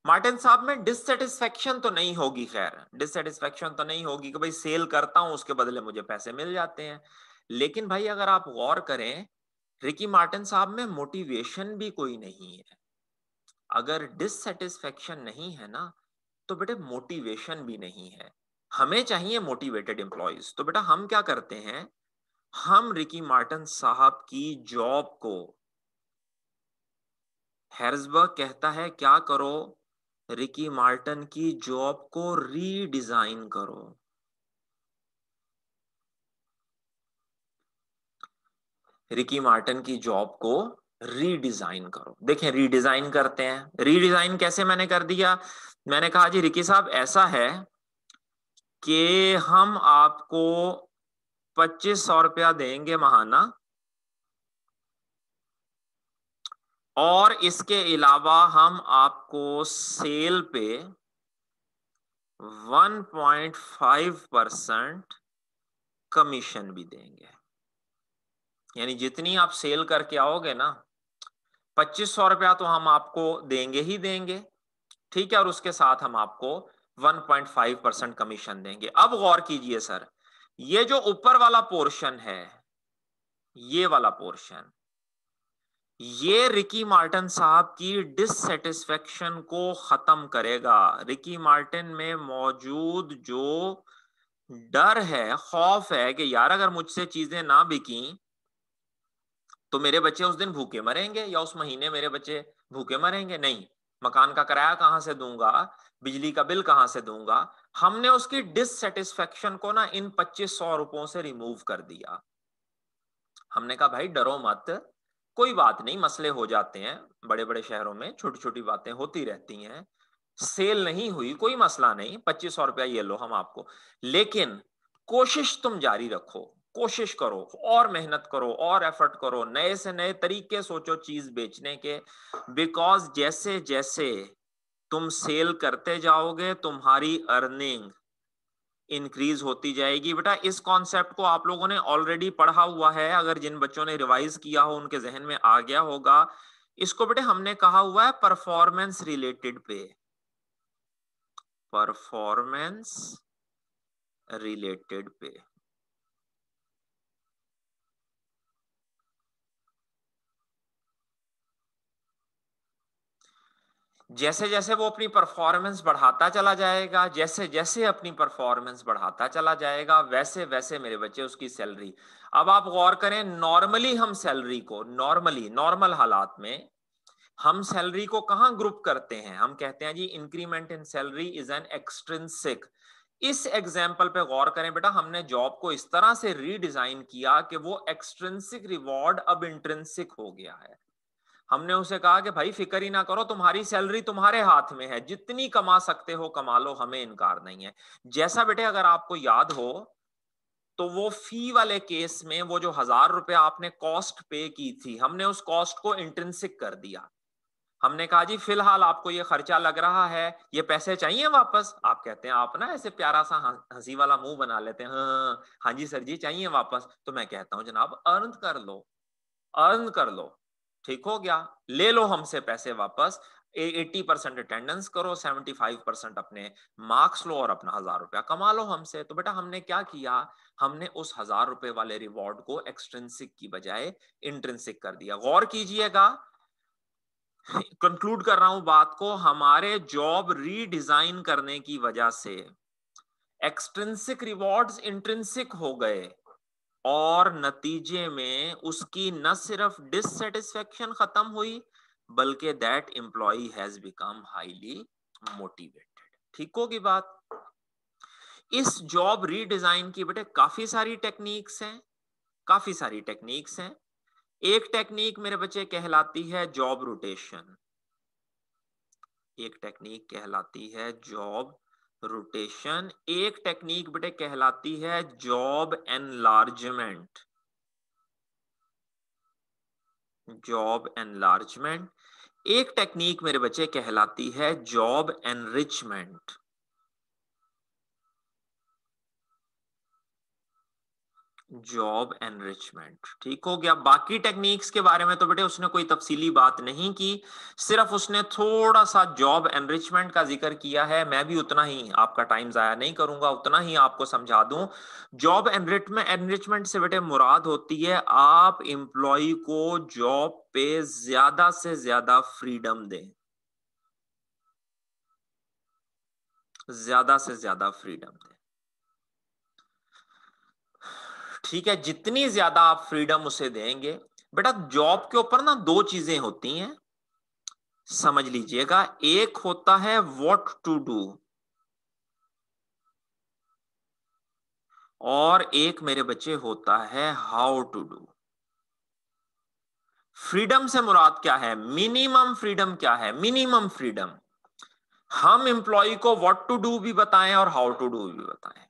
मार्टिन साहब में डिससेटिस्फेक्शन तो नहीं होगी, खैर डिससेटिस्फेक्शन तो नहीं होगी कि भाई सेल करता हूं उसके बदले मुझे पैसे मिल जाते हैं। लेकिन भाई अगर आप गौर करें, रिकी मार्टिन साहब में मोटिवेशन भी कोई नहीं है। अगर डिससेटिस्फेक्शन नहीं है ना, तो बेटे मोटिवेशन भी नहीं है। हमें चाहिए मोटिवेटेड एम्प्लॉयज। तो बेटा हम क्या करते हैं, हम रिकी मार्टिन साहब की जॉब को, हैरिसबर्ग कहता है क्या करो, रिकी मार्टिन की जॉब को रीडिजाइन करो। रिकी मार्टिन की जॉब को रीडिजाइन करो। देखें रीडिजाइन करते हैं, रीडिजाइन कैसे मैंने कर दिया, मैंने कहा जी रिकी साहब ऐसा है कि हम आपको 2,500 देंगे महाना, और इसके अलावा हम आपको सेल पे 1.5% कमीशन भी देंगे। यानी जितनी आप सेल करके आओगे ना, 2,500 तो हम आपको देंगे ही देंगे। ठीक है, और उसके साथ हम आपको 1.5% कमीशन देंगे। अब गौर कीजिए सर, ये जो ऊपर वाला पोर्शन है, ये वाला पोर्शन, ये रिकी मार्टिन साहब की डिससेटिस्फेक्शन को खत्म करेगा। रिकी मार्टिन में मौजूद जो डर है, खौफ है कि यार अगर मुझसे चीजें ना बिकी तो मेरे बच्चे उस दिन भूखे मरेंगे, या उस महीने मेरे बच्चे भूखे मरेंगे, नहीं मकान का किराया कहां से दूंगा, बिजली का बिल कहां से दूंगा। हमने उसकी डिससेटिस्फेक्शन को ना इन 2,500 रुपयों से रिमूव कर दिया। हमने कहा भाई डरो मत, कोई बात नहीं, मसले हो जाते हैं, बड़े बड़े शहरों में छोटी छोटी बातें होती रहती हैं, सेल नहीं हुई कोई मसला नहीं, 2,500 ये लो हम आपको, लेकिन कोशिश तुम जारी रखो, कोशिश करो और मेहनत करो और एफर्ट करो, नए से नए तरीके सोचो चीज बेचने के। बिकॉज जैसे जैसे तुम सेल करते जाओगे तुम्हारी अर्निंग इंक्रीज होती जाएगी। बेटा इस कॉन्सेप्ट को आप लोगों ने ऑलरेडी पढ़ा हुआ है, अगर जिन बच्चों ने रिवाइज किया हो उनके जहन में आ गया होगा। इसको बेटे हमने कहा हुआ है परफॉर्मेंस रिलेटेड पे, परफॉर्मेंस रिलेटेड पे। जैसे जैसे वो अपनी परफॉर्मेंस बढ़ाता चला जाएगा, जैसे जैसे अपनी परफॉर्मेंस बढ़ाता चला जाएगा, वैसे वैसे मेरे बच्चे उसकी सैलरी, अब आप गौर करें, नॉर्मली हम सैलरी को, नॉर्मली नॉर्मल हालात में हम सैलरी को कहां ग्रुप करते हैं, हम कहते हैं जी increment in salary is an extrinsic. इस एग्जाम्पल पे गौर करें बेटा, हमने जॉब को इस तरह से रीडिजाइन किया कि वो एक्सट्रिंसिक रिवॉर्ड अब इंट्रिंसिक हो गया है। हमने उसे कहा कि भाई फिक्र ही ना करो, तुम्हारी सैलरी तुम्हारे हाथ में है, जितनी कमा सकते हो कमा लो, हमें इनकार नहीं है। जैसा बेटे अगर आपको याद हो तो वो फी वाले केस में वो जो 1,000 रुपए आपने कॉस्ट पे की थी, हमने उस कॉस्ट को इंट्रिंसिक कर दिया। हमने कहा जी फिलहाल आपको ये खर्चा लग रहा है, ये पैसे चाहिए वापस। आप कहते हैं, आप ना ऐसे प्यारा सा हंसी वाला मुंह बना लेते हैं, हाँ हाँ जी सर जी चाहिए वापस। तो मैं कहता हूं जनाब अर्न कर लो, अर्न कर लो, ठीक हो गया, ले लो हमसे पैसे वापस। 80% अटेंडेंस करो, 75% अपने मार्क्स लो और अपना 1,000 रुपया कमा लो हमसे। तो बेटा हमने क्या किया, हमने उस 1,000 रुपए वाले रिवॉर्ड को एक्सट्रिंसिक की बजाय इंट्रिंसिक कर दिया। गौर कीजिएगा, कंक्लूड कर रहा हूं बात को, हमारे जॉब रीडिजाइन करने की वजह से एक्सट्रिंसिक रिवॉर्ड्स इंट्रिंसिक हो गए और नतीजे में उसकी न सिर्फ डिससेटिस्फेक्शन खत्म हुई बल्कि that employee has become highly motivated. ठीक होगी बात। इस जॉब रीडिजाइन की बेटे काफी सारी टेक्निक्स हैं, काफी सारी टेक्निक्स हैं। एक टेक्निक मेरे बच्चे कहलाती है जॉब रोटेशन, एक टेक्निक कहलाती है जॉब रोटेशन, एक टेक्निक बेटे कहलाती है जॉब एनलार्जमेंट, जॉब एनलार्जमेंट, एक टेक्निक मेरे बच्चे कहलाती है जॉब एनरिचमेंट। Job enrichment. ठीक हो गया। बाकी टेक्निक्स के बारे में तो बेटे उसने कोई तफसीली बात नहीं की, सिर्फ उसने थोड़ा सा जॉब एनरिचमेंट का जिक्र किया है। मैं भी उतना ही, आपका टाइम जाया नहीं करूंगा, उतना ही आपको समझा दूं। जॉब एनरिचमेंट से बेटे मुराद होती है आप एम्प्लॉय को जॉब पे ज्यादा से ज्यादा फ्रीडम दें, ज्यादा से ज्यादा फ्रीडम दें। ठीक है, जितनी ज्यादा आप फ्रीडम उसे देंगे, बेटा जॉब के ऊपर ना दो चीजें होती हैं, समझ लीजिएगा। एक होता है व्हाट टू डू और एक मेरे बच्चे होता है हाउ टू डू। फ्रीडम से मुराद क्या है? मिनिमम फ्रीडम क्या है? मिनिमम फ्रीडम हम एम्प्लॉय को व्हाट टू डू भी बताएं और हाउ टू डू भी बताएं।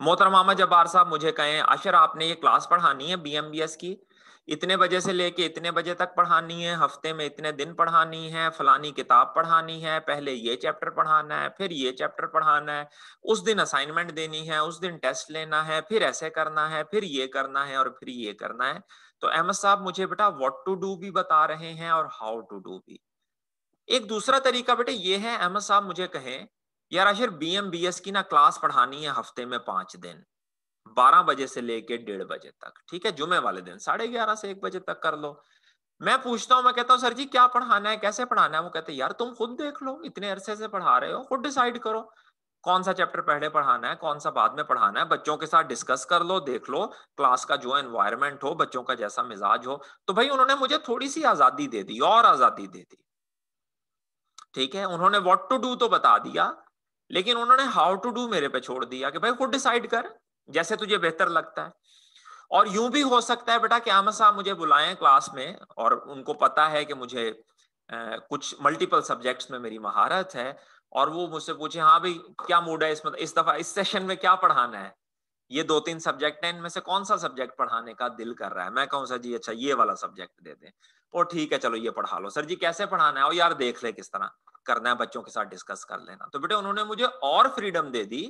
मोहतरमा जब्बार साहब मुझे कहें अशर आपने ये क्लास पढ़ानी है बीएमबीएस की, इतने बजे से लेके इतने बजे तक पढ़ानी है, हफ्ते में इतने दिन पढ़ानी है, फलानी किताब पढ़ानी है, पहले ये चैप्टर पढ़ाना है, फिर ये चैप्टर पढ़ाना है, उस दिन असाइनमेंट देनी है, उस दिन टेस्ट लेना है, फिर ऐसे करना है, फिर ये करना है और फिर ये करना है। तो अहमद साहब मुझे बेटा व्हाट टू डू भी बता रहे हैं और हाउ टू डू भी। एक दूसरा तरीका बेटे ये है, अहमद साहब मुझे कहें यार आखिर बीएमबीएस की ना क्लास पढ़ानी है हफ्ते में 5 दिन, 12 बजे से लेके 1:30 बजे तक, ठीक है, जुमे वाले दिन 11:30 से 1 बजे तक कर लो। मैं पूछता हूं, मैं कहता हूं सर जी क्या पढ़ाना है, कैसे पढ़ाना है? वो कहते हैं यार तुम खुद देख लो, इतने अरसे से पढ़ा रहे हो, खुद डिसाइड करो कौन सा चैप्टर पहले पढ़ाना है, कौन सा बाद में पढ़ाना है, बच्चों के साथ डिस्कस कर लो, देख लो क्लास का जो एनवायरनमेंट हो, बच्चों का जैसा मिजाज हो। तो भाई उन्होंने मुझे थोड़ी सी आजादी दे दी, और आजादी दे दी। ठीक है, उन्होंने व्हाट टू डू तो बता दिया, लेकिन उन्होंने हाउ टू डू मेरे पे छोड़ दिया कि भाई खुद डिसाइड कर जैसे तुझे बेहतर लगता है। और यूं भी हो सकता है बेटा कि अहमद साहब मुझे बुलाएं क्लास में और उनको पता है कि मुझे कुछ मल्टीपल सब्जेक्ट्स में मेरी महारत है, और वो मुझसे पूछे हाँ भाई क्या मूड है इस दफा इस सेशन में क्या पढ़ाना है, ये 2-3 सब्जेक्ट हैं, इनमें से कौन सा सब्जेक्ट पढ़ाने का दिल कर रहा है? मैं कहूँ सर जी अच्छा ये वाला सब्जेक्ट दे दें। और ठीक है चलो ये पढ़ा लो। सर जी कैसे पढ़ाना है? और यार देख ले किस तरह करना है, बच्चों के साथ डिस्कस कर लेना। तो बेटे उन्होंने मुझे और फ्रीडम दे दी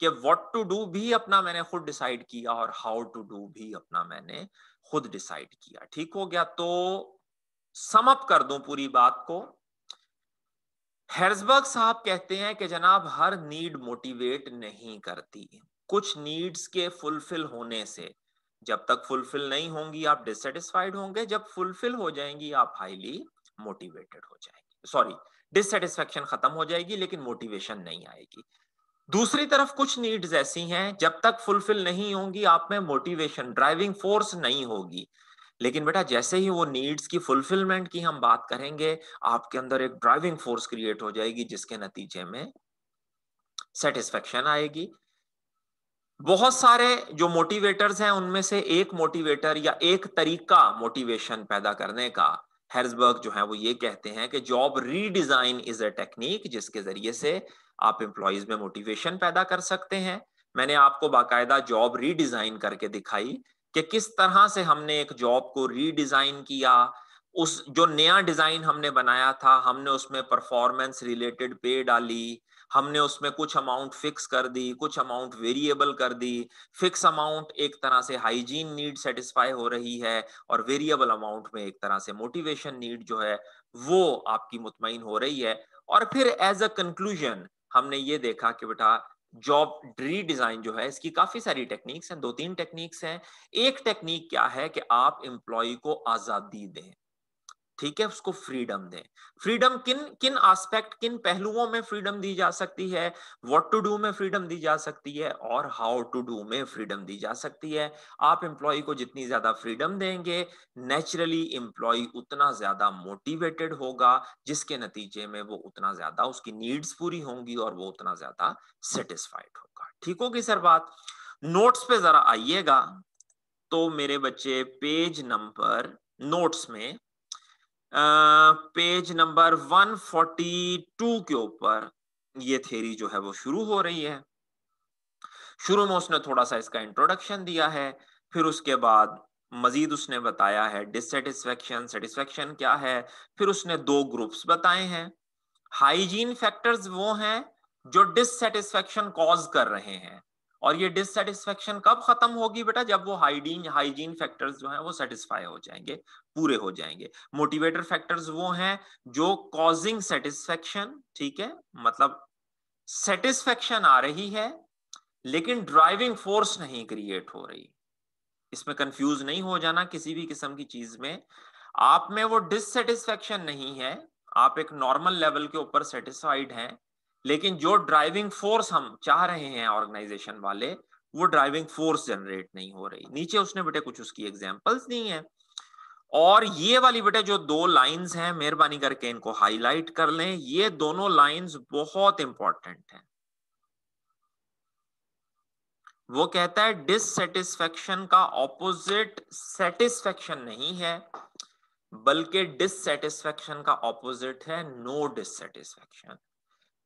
कि व्हाट टू डू भी अपना मैंने खुद डिसाइड किया और हाउ टू डू भी अपना मैंने खुद डिसाइड किया। ठीक हो गया। तो सम अप कर दूं पूरी बात को, हेर्जबर्ग साहब कहते हैं कि जनाब हर नीड मोटिवेट नहीं करती, कुछ नीड्स के फुलफिल होने से, जब तक फुलफिल नहीं होंगी आप डिससेटिस्फाइड होंगे, जब फुलफिल हो जाएंगी आप हाईली मोटिवेटेड हो जाएंगे। सॉरी, डिससेटिस्फेक्शन खत्म हो जाएगी लेकिन मोटिवेशन नहीं आएगी। दूसरी तरफ कुछ नीड्स ऐसी हैं जब तक फुलफिल नहीं होंगी आप में मोटिवेशन, ड्राइविंग फोर्स नहीं होगी, लेकिन बेटा जैसे ही वो नीड्स की फुलफिलमेंट की हम बात करेंगे आपके अंदर एक ड्राइविंग फोर्स क्रिएट हो जाएगी जिसके नतीजे में सेटिस्फेक्शन आएगी। बहुत सारे जो मोटिवेटर्स हैं उनमें से एक मोटिवेटर या एक तरीका मोटिवेशन पैदा करने का, हेर्जबर्ग जो है वो ये कहते हैं कि job redesign is a technique जिसके जरिए से आप एम्प्लॉयज में मोटिवेशन पैदा कर सकते हैं। मैंने आपको बाकायदा जॉब रीडिजाइन करके दिखाई कि किस तरह से हमने एक जॉब को रीडिजाइन किया। उस जो नया डिजाइन हमने बनाया था हमने उसमें परफॉर्मेंस रिलेटेड पे डाली, हमने उसमें कुछ अमाउंट फिक्स कर दी, कुछ अमाउंट वेरिएबल कर दी। फिक्स अमाउंट एक तरह से हाइजीन नीड सेटिस्फाई हो रही है और वेरिएबल अमाउंट में एक तरह से मोटिवेशन नीड जो है वो आपकी मुतमईन हो रही है। और फिर एज अ कंक्लूजन हमने ये देखा कि बेटा जॉब रीडिजाइन जो है इसकी काफी सारी टेक्निक्स हैं, 2-3 टेक्निक्स हैं। एक टेक्निक क्या है कि आप एम्प्लॉय को आजादी दें। ठीक है, उसको फ्रीडम दें। फ्रीडम किन किन एस्पेक्ट, किन पहलुओं में फ्रीडम दी जा सकती है, व्हाट टू डू में फ्रीडम दी जा सकती है और हाउ टू डू में फ्रीडम दी जा सकती है। आप एम्प्लॉय को जितनी ज्यादा फ्रीडम देंगे, नेचुरली एम्प्लॉय उतना ज्यादा मोटिवेटेड होगा, जिसके नतीजे में वो उतना ज्यादा उसकी नीड्स पूरी होंगी और वो उतना ज्यादा सेटिस्फाइड होगा। ठीक होगी सर बात? नोट्स पे जरा आइएगा। तो मेरे बच्चे पेज नंबर, नोट्स में पेज नंबर 142 के ऊपर ये थ्योरी जो है वो शुरू हो रही है। शुरू में उसने थोड़ा सा इसका इंट्रोडक्शन दिया है, फिर उसके बाद मजीद उसने बताया है डिससेटिस्फेक्शन, सेटिस्फेक्शन क्या है, फिर उसने दो ग्रुप्स बताए हैं। हाइजीन फैक्टर्स वो हैं जो डिससेटिस्फेक्शन कॉज कर रहे हैं, और ये डिससेटिस्फेक्शन कब खत्म होगी बेटा? जब वो हाइजीन हाइजीन फैक्टर्स जो हैं वो सेटिस्फाई हो जाएंगे, पूरे हो जाएंगे। मोटिवेटर फैक्टर्स वो हैं जो कॉजिंग सेटिस्फेक्शन, ठीक है, मतलब सेटिस्फेक्शन आ रही है लेकिन ड्राइविंग फोर्स नहीं क्रिएट हो रही। इसमें कंफ्यूज नहीं हो जाना किसी भी किस्म की चीज में। आप में वो डिससेटिस्फेक्शन नहीं है, आप एक नॉर्मल लेवल के ऊपर सेटिस्फाइड हैं, लेकिन जो ड्राइविंग फोर्स हम चाह रहे हैं ऑर्गेनाइजेशन वाले, वो ड्राइविंग फोर्स जनरेट नहीं हो रही। नीचे उसने बेटे कुछ उसकी एग्जांपल्स दी हैं, और ये वाली बेटे जो दो लाइंस हैं, मेहरबानी करके इनको हाईलाइट कर लें। ये दोनों लाइंस बहुत इंपॉर्टेंट हैं। वो कहता है डिससेटिस्फेक्शन का ऑपोजिट सेटिस्फेक्शन नहीं है, बल्कि डिससेटिस्फेक्शन का ऑपोजिट है नो डिससेटिस्फेक्शन।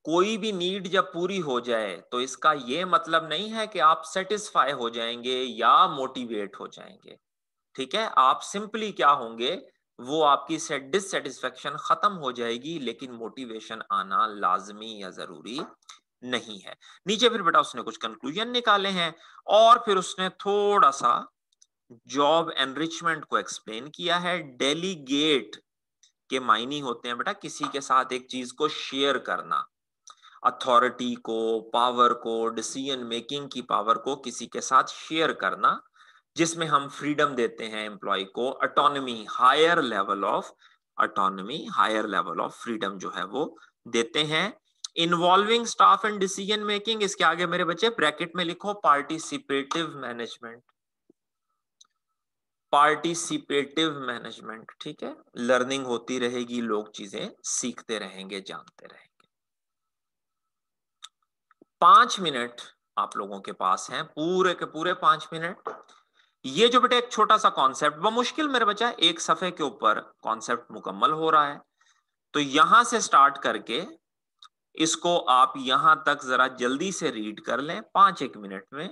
कोई भी नीड जब पूरी हो जाए तो इसका यह मतलब नहीं है कि आप सेटिस्फाई हो जाएंगे या मोटिवेट हो जाएंगे। ठीक है, आप सिंपली क्या होंगे, वो आपकी डिससेटिस्फेक्शन खत्म हो जाएगी, लेकिन मोटिवेशन आना लाजमी या जरूरी नहीं है। नीचे फिर बेटा उसने कुछ कंक्लूजन निकाले हैं, और फिर उसने थोड़ा सा जॉब एनरिचमेंट को एक्सप्लेन किया है। डेलीगेट के मायने होते हैं बेटा किसी के साथ एक चीज को शेयर करना, अथॉरिटी को, पावर को, डिसीजन मेकिंग की पावर को किसी के साथ शेयर करना, जिसमें हम फ्रीडम देते हैं एम्प्लॉय को, autonomy, higher level of autonomy, higher level of freedom जो है वो देते हैं। Involving staff and decision making, इसके आगे मेरे बच्चे ब्रैकेट में लिखो पार्टिसिपेटिव मैनेजमेंट, पार्टिसिपेटिव मैनेजमेंट। ठीक है, लर्निंग होती रहेगी, लोग चीजें सीखते रहेंगे, जानते रहेंगे। 5 मिनट आप लोगों के पास हैं, पूरे के पूरे 5 मिनट। ये जो बेटा एक छोटा सा कॉन्सेप्ट, मुश्किल मेरे बच्चा एक सफे के ऊपर कॉन्सेप्ट मुकम्मल हो रहा है, तो यहां से स्टार्ट करके इसको आप यहां तक जरा जल्दी से रीड कर लें 5-1 मिनट में,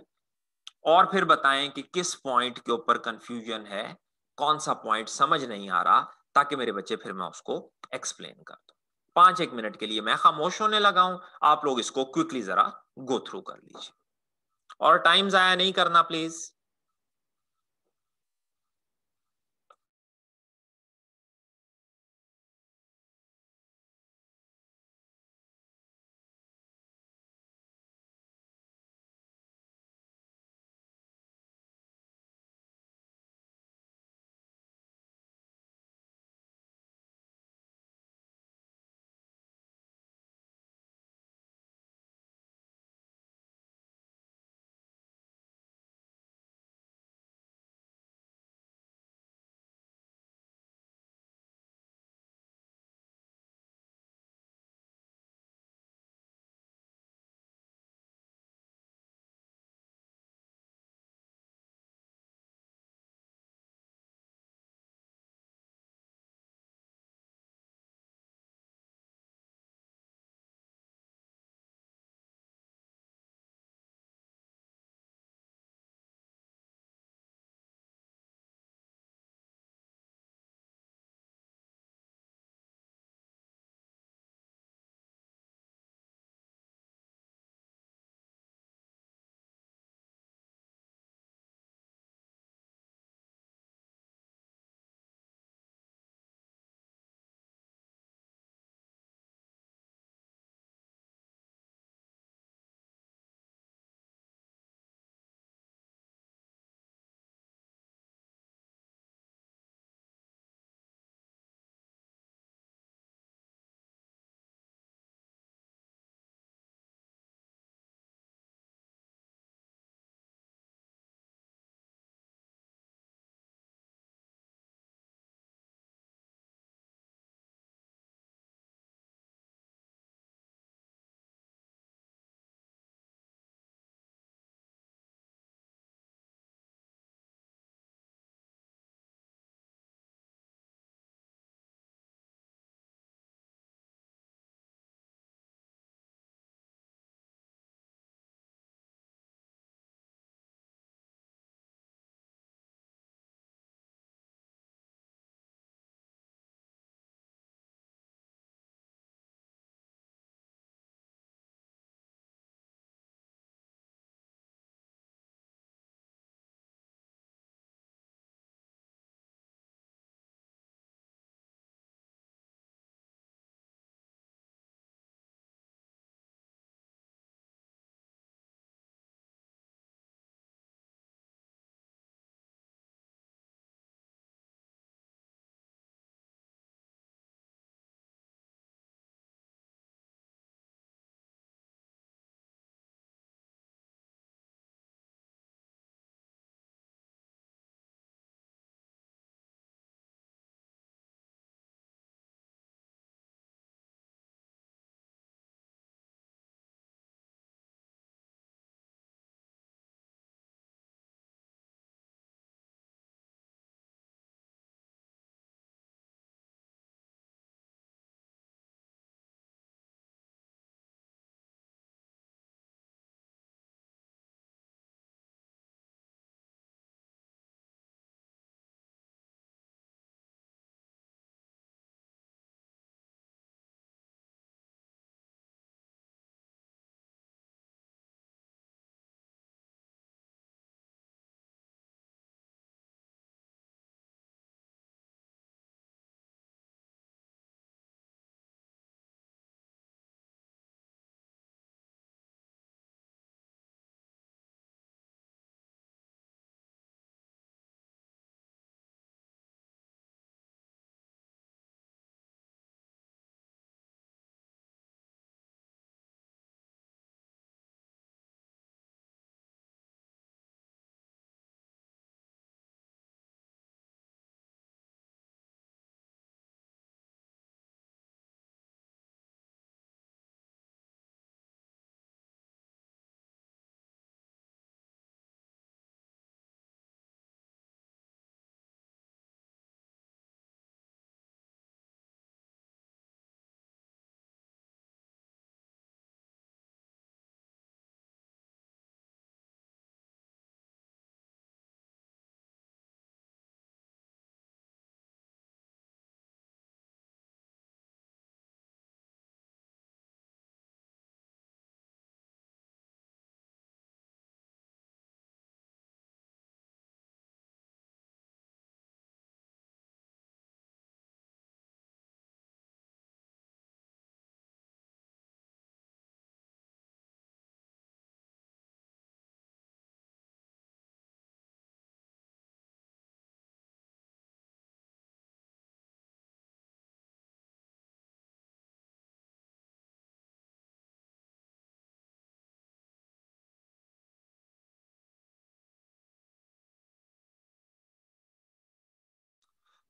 और फिर बताएं कि किस पॉइंट के ऊपर कंफ्यूजन है, कौन सा पॉइंट समझ नहीं आ रहा, ताकि मेरे बच्चे फिर मैं उसको एक्सप्लेन कर दूं। 5-1 मिनट के लिए मैं खामोश होने लगा हूं, आप लोग इसको क्विकली जरा गो थ्रू कर लीजिए, और टाइम जाया नहीं करना प्लीज।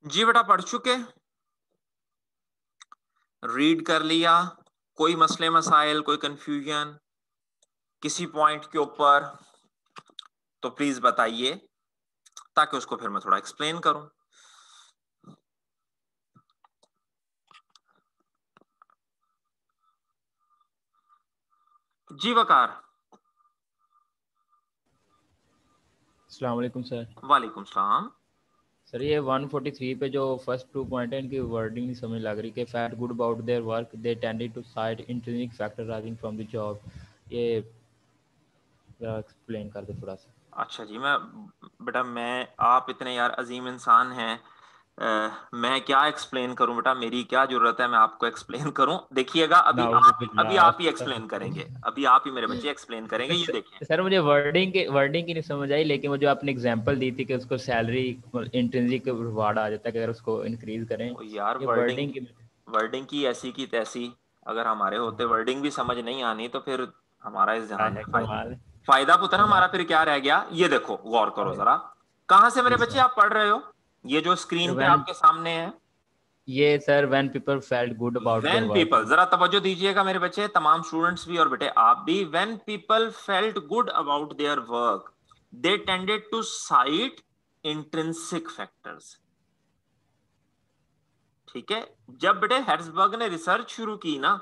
जी बेटा पढ़ चुके, रीड कर लिया, कोई मसले मसाइल, कोई कंफ्यूजन किसी पॉइंट के ऊपर तो प्लीज बताइए, ताकि उसको फिर मैं थोड़ा एक्सप्लेन करूं। जी वकार। अस्सलाम वालेकुम सर। वालेकुम सलाम। सर ये 143 पे जो फर्स्ट 2 पॉइंट है इनकी वर्डिंग नहीं समझ लग रही कि felt good about their work they tended to cite intrinsic factor rising from the job, ये एक्सप्लेन कर दे थोड़ा सा। अच्छा जी, मैं बेटा मैं आप इतने यार अजीम इंसान हैं, मैं क्या एक्सप्लेन करूं बेटा, मेरी क्या जरूरत है मैं आपको एक्सप्लेन करूं। देखिएगा अभी नाउजुबिल्लाह आप ही एक्सप्लेन करेंगे, अस्तगफिरुल्लाह। अभी आप ही मेरे बच्चे एक्सप्लेन करेंगे, ये देखें। सर मुझे वर्डिंग की नहीं समझ आई, लेकिन वो जो आपने एग्जांपल दी थी कि उसको सैलरी इंट्रिंसिक रिवार्ड आ जाता है कि अगर उसको इंक्रीज करें, ओ यार ये वर्डिंग, वर्डिंग की। वर्डिंग की ऐसी की तैसी, अगर हमारे होते वर्डिंग भी समझ नहीं आनी तो फिर हमारा इस क्या जहान है, में कमाल फायदा पुत्र हमारा कमाल। फिर क्या रह गया। ये देखो गौर करो जरा, कहां से मेरे जी बच्चे सर। आप पढ़ रहे हो, ये जो सर स्क्रीन पे व्हेन, आपके सामने है। ये sir when people felt good about there when work. People, जरा तवज्जो दीजिएगा मेरे बच्चे, तमाम स्टूडेंट्स भी और बेटे आप भी। When people felt good about their work they tended to cite intrinsic factors. ठीक है, जब बेटे हेर्जबर्ग ने रिसर्च शुरू की ना,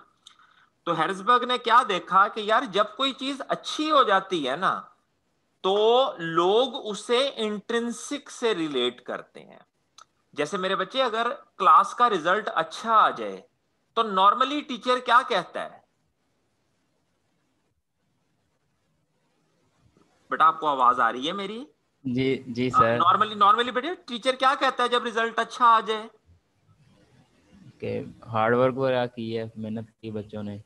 तो हेर्जबर्ग ने क्या देखा कि यार जब कोई चीज अच्छी हो जाती है ना, तो लोग उसे इंट्रिंसिक से रिलेट करते हैं। जैसे मेरे बच्चे, अगर क्लास का रिजल्ट अच्छा आ जाए तो नॉर्मली टीचर क्या कहता है बेटा, आपको आवाज आ रही है मेरी? जी जी सर। नॉर्मली नॉर्मली बेटे टीचर क्या कहता है जब रिजल्ट अच्छा आ जाए? के हार्ड वर्क वगैरह की है, मेहनत की बच्चों ने।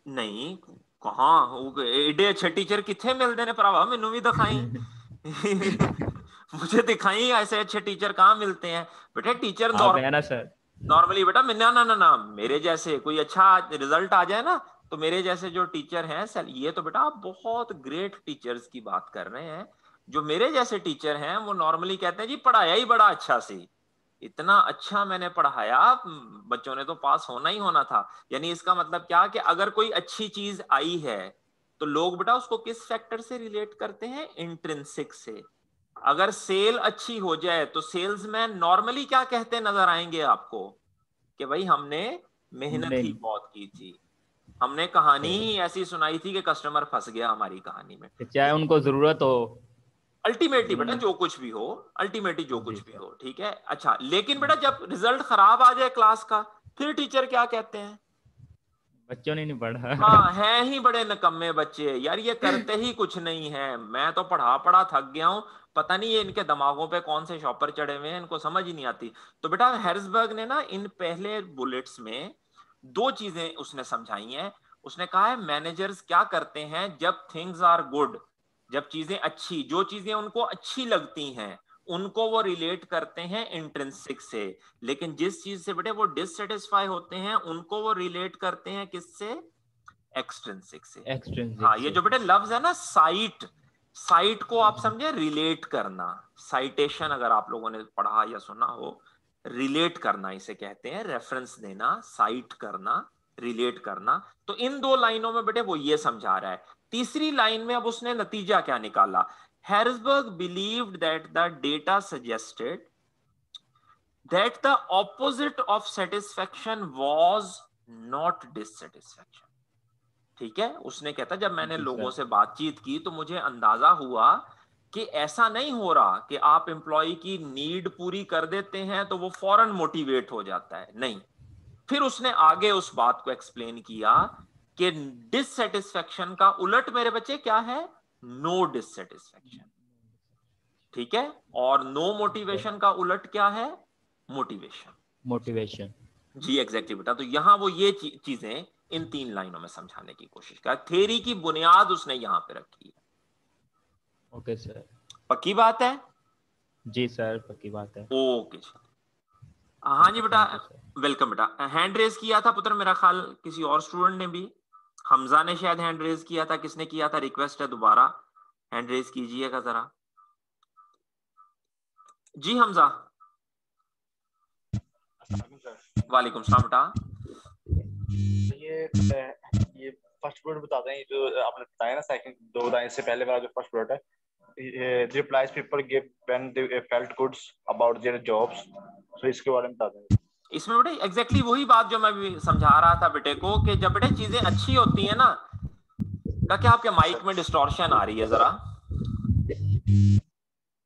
नहीं, कहाँ एडे अच्छे टीचर किथे मिलते ने भरावा, मैनू भी दिखाई। मुझे दिखाई ऐसे अच्छे टीचर कहाँ मिलते हैं बेटे। टीचर आप है ना सर। नॉर्मली बेटा, मैं ना ना ना ना, मेरे जैसे कोई अच्छा रिजल्ट आ जाए ना, तो मेरे जैसे जो टीचर हैं सर, ये तो बेटा आप बहुत ग्रेट टीचर्स की बात कर रहे हैं। जो मेरे जैसे टीचर हैं वो नॉर्मली कहते हैं जी पढ़ाया ही बड़ा अच्छा सी, इतना अच्छा मैंने पढ़ाया, बच्चों ने तो पास होना ही होना था। यानी इसका मतलब क्या कि अगर कोई अच्छी चीज आई है तो लोग बेटा उसको किस फैक्टर से रिलेट करते हैं? इंट्रिंसिक से। अगर सेल अच्छी हो जाए तो सेल्समैन नॉर्मली क्या कहते नजर आएंगे आपको? कि भाई हमने मेहनत हमने ही बहुत की थी, हमने कहानी सही, ही ऐसी सुनाई थी कि कस्टमर फंस गया हमारी कहानी में। कि चाहे उनको जरूरत हो। अल्टीमेटली बेटा उन्होंने। जो कुछ भी हो, अल्टीमेटली जो जी कुछ भी सर। हो, ठीक है। अच्छा, लेकिन बेटा जब रिजल्ट खराब आ जाए क्लास का, फिर टीचर क्या कहते हैं? बच्चों ने नहीं पढ़ा। हाँ, हैं ही बड़े निकम्मे बच्चे यार, ये करते ही कुछ नहीं है, मैं तो पढ़ा पढ़ा थक गया हूं, पता नहीं ये इनके दिमागों पे कौन से शॉपर चढ़े हुए हैं, इनको समझ ही नहीं आती। तो बेटा हेर्जबर्ग ने ना इन पहले बुलेट्स में दो चीजें उसने समझाई हैं। उसने कहा है मैनेजर्स क्या करते हैं जब थिंग्स आर गुड, जब चीजें अच्छी, जो चीजें उनको अच्छी लगती हैं उनको वो रिलेट करते हैं इंट्रिंसिक से, लेकिन जिस चीज से बेटे वो डिससेटिस्फाई होते हैं उनको वो रिलेट करते हैं किससे? एक्सट्रिंसिक से। एक्सट्रिंसिक हाँ, ये से। जो बेटे लफ्ज है ना साइट, साइट को आप समझे रिलेट करना, साइटेशन अगर आप लोगों ने पढ़ा या सुना हो, रिलेट करना इसे कहते हैं, रेफरेंस देना, साइट करना, रिलेट करना। तो इन दो लाइनों में बेटे वो ये समझा रहा है। तीसरी लाइन में अब उसने नतीजा क्या निकाला? Harrisburg believed that the data suggested that the opposite of satisfaction was not dissatisfaction। ठीक है, उसने कहता जब मैंने जी लोगों सर। से बातचीत की तो मुझे अंदाजा हुआ कि ऐसा नहीं हो रहा कि आप एम्प्लॉय की नीड पूरी कर देते हैं तो वो फौरन मोटिवेट हो जाता है, नहीं। फिर उसने आगे उस बात को एक्सप्लेन किया कि डिससेटिस्फेक्शन का उलट मेरे बच्चे क्या है? No dissatisfaction. ठीक है, और नो मोटिवेशन का उलट क्या है? मोटिवेशन। मोटिवेशन। जी एग्जैक्टली बेटा, तो यहां वो ये चीजें इन तीन लाइनों में समझाने की कोशिश कर, थ्योरी की बुनियाद उसने यहां पे रखी है। Okay sir. पक्की बात है? जी सर, पक्की बात है। ओके। हाँ जी बेटा, थैंक यू सर। वेलकम बेटा। हैंड रेज किया था पुत्र मेरा ख्याल किसी और स्टूडेंट ने भी, हमजा ने शायद हैंड रेज किया था, किसने किया था? रिक्वेस्ट है दोबारा हैंड रेज कीजिएगा जरा। जी हमजा। वालेकुम सलाम बेटा। ये फर्स्ट प्रोडक्ट बताते हैं, जो आपने बताया ना, सेकंड दो बताए इससे पहले वाला जो फर्स्ट प्रोडक्ट है, replies people give when they felt goods about their jobs, तो इसके बारे में बताते हैं। इसमें बेटे एग्जैक्टली वही बात जो मैं भी समझा रहा था बेटे को, कि जब बेटे चीजें अच्छी होती है ना, का क्या आपके माइक में डिस्टॉर्शन आ रही है जरा?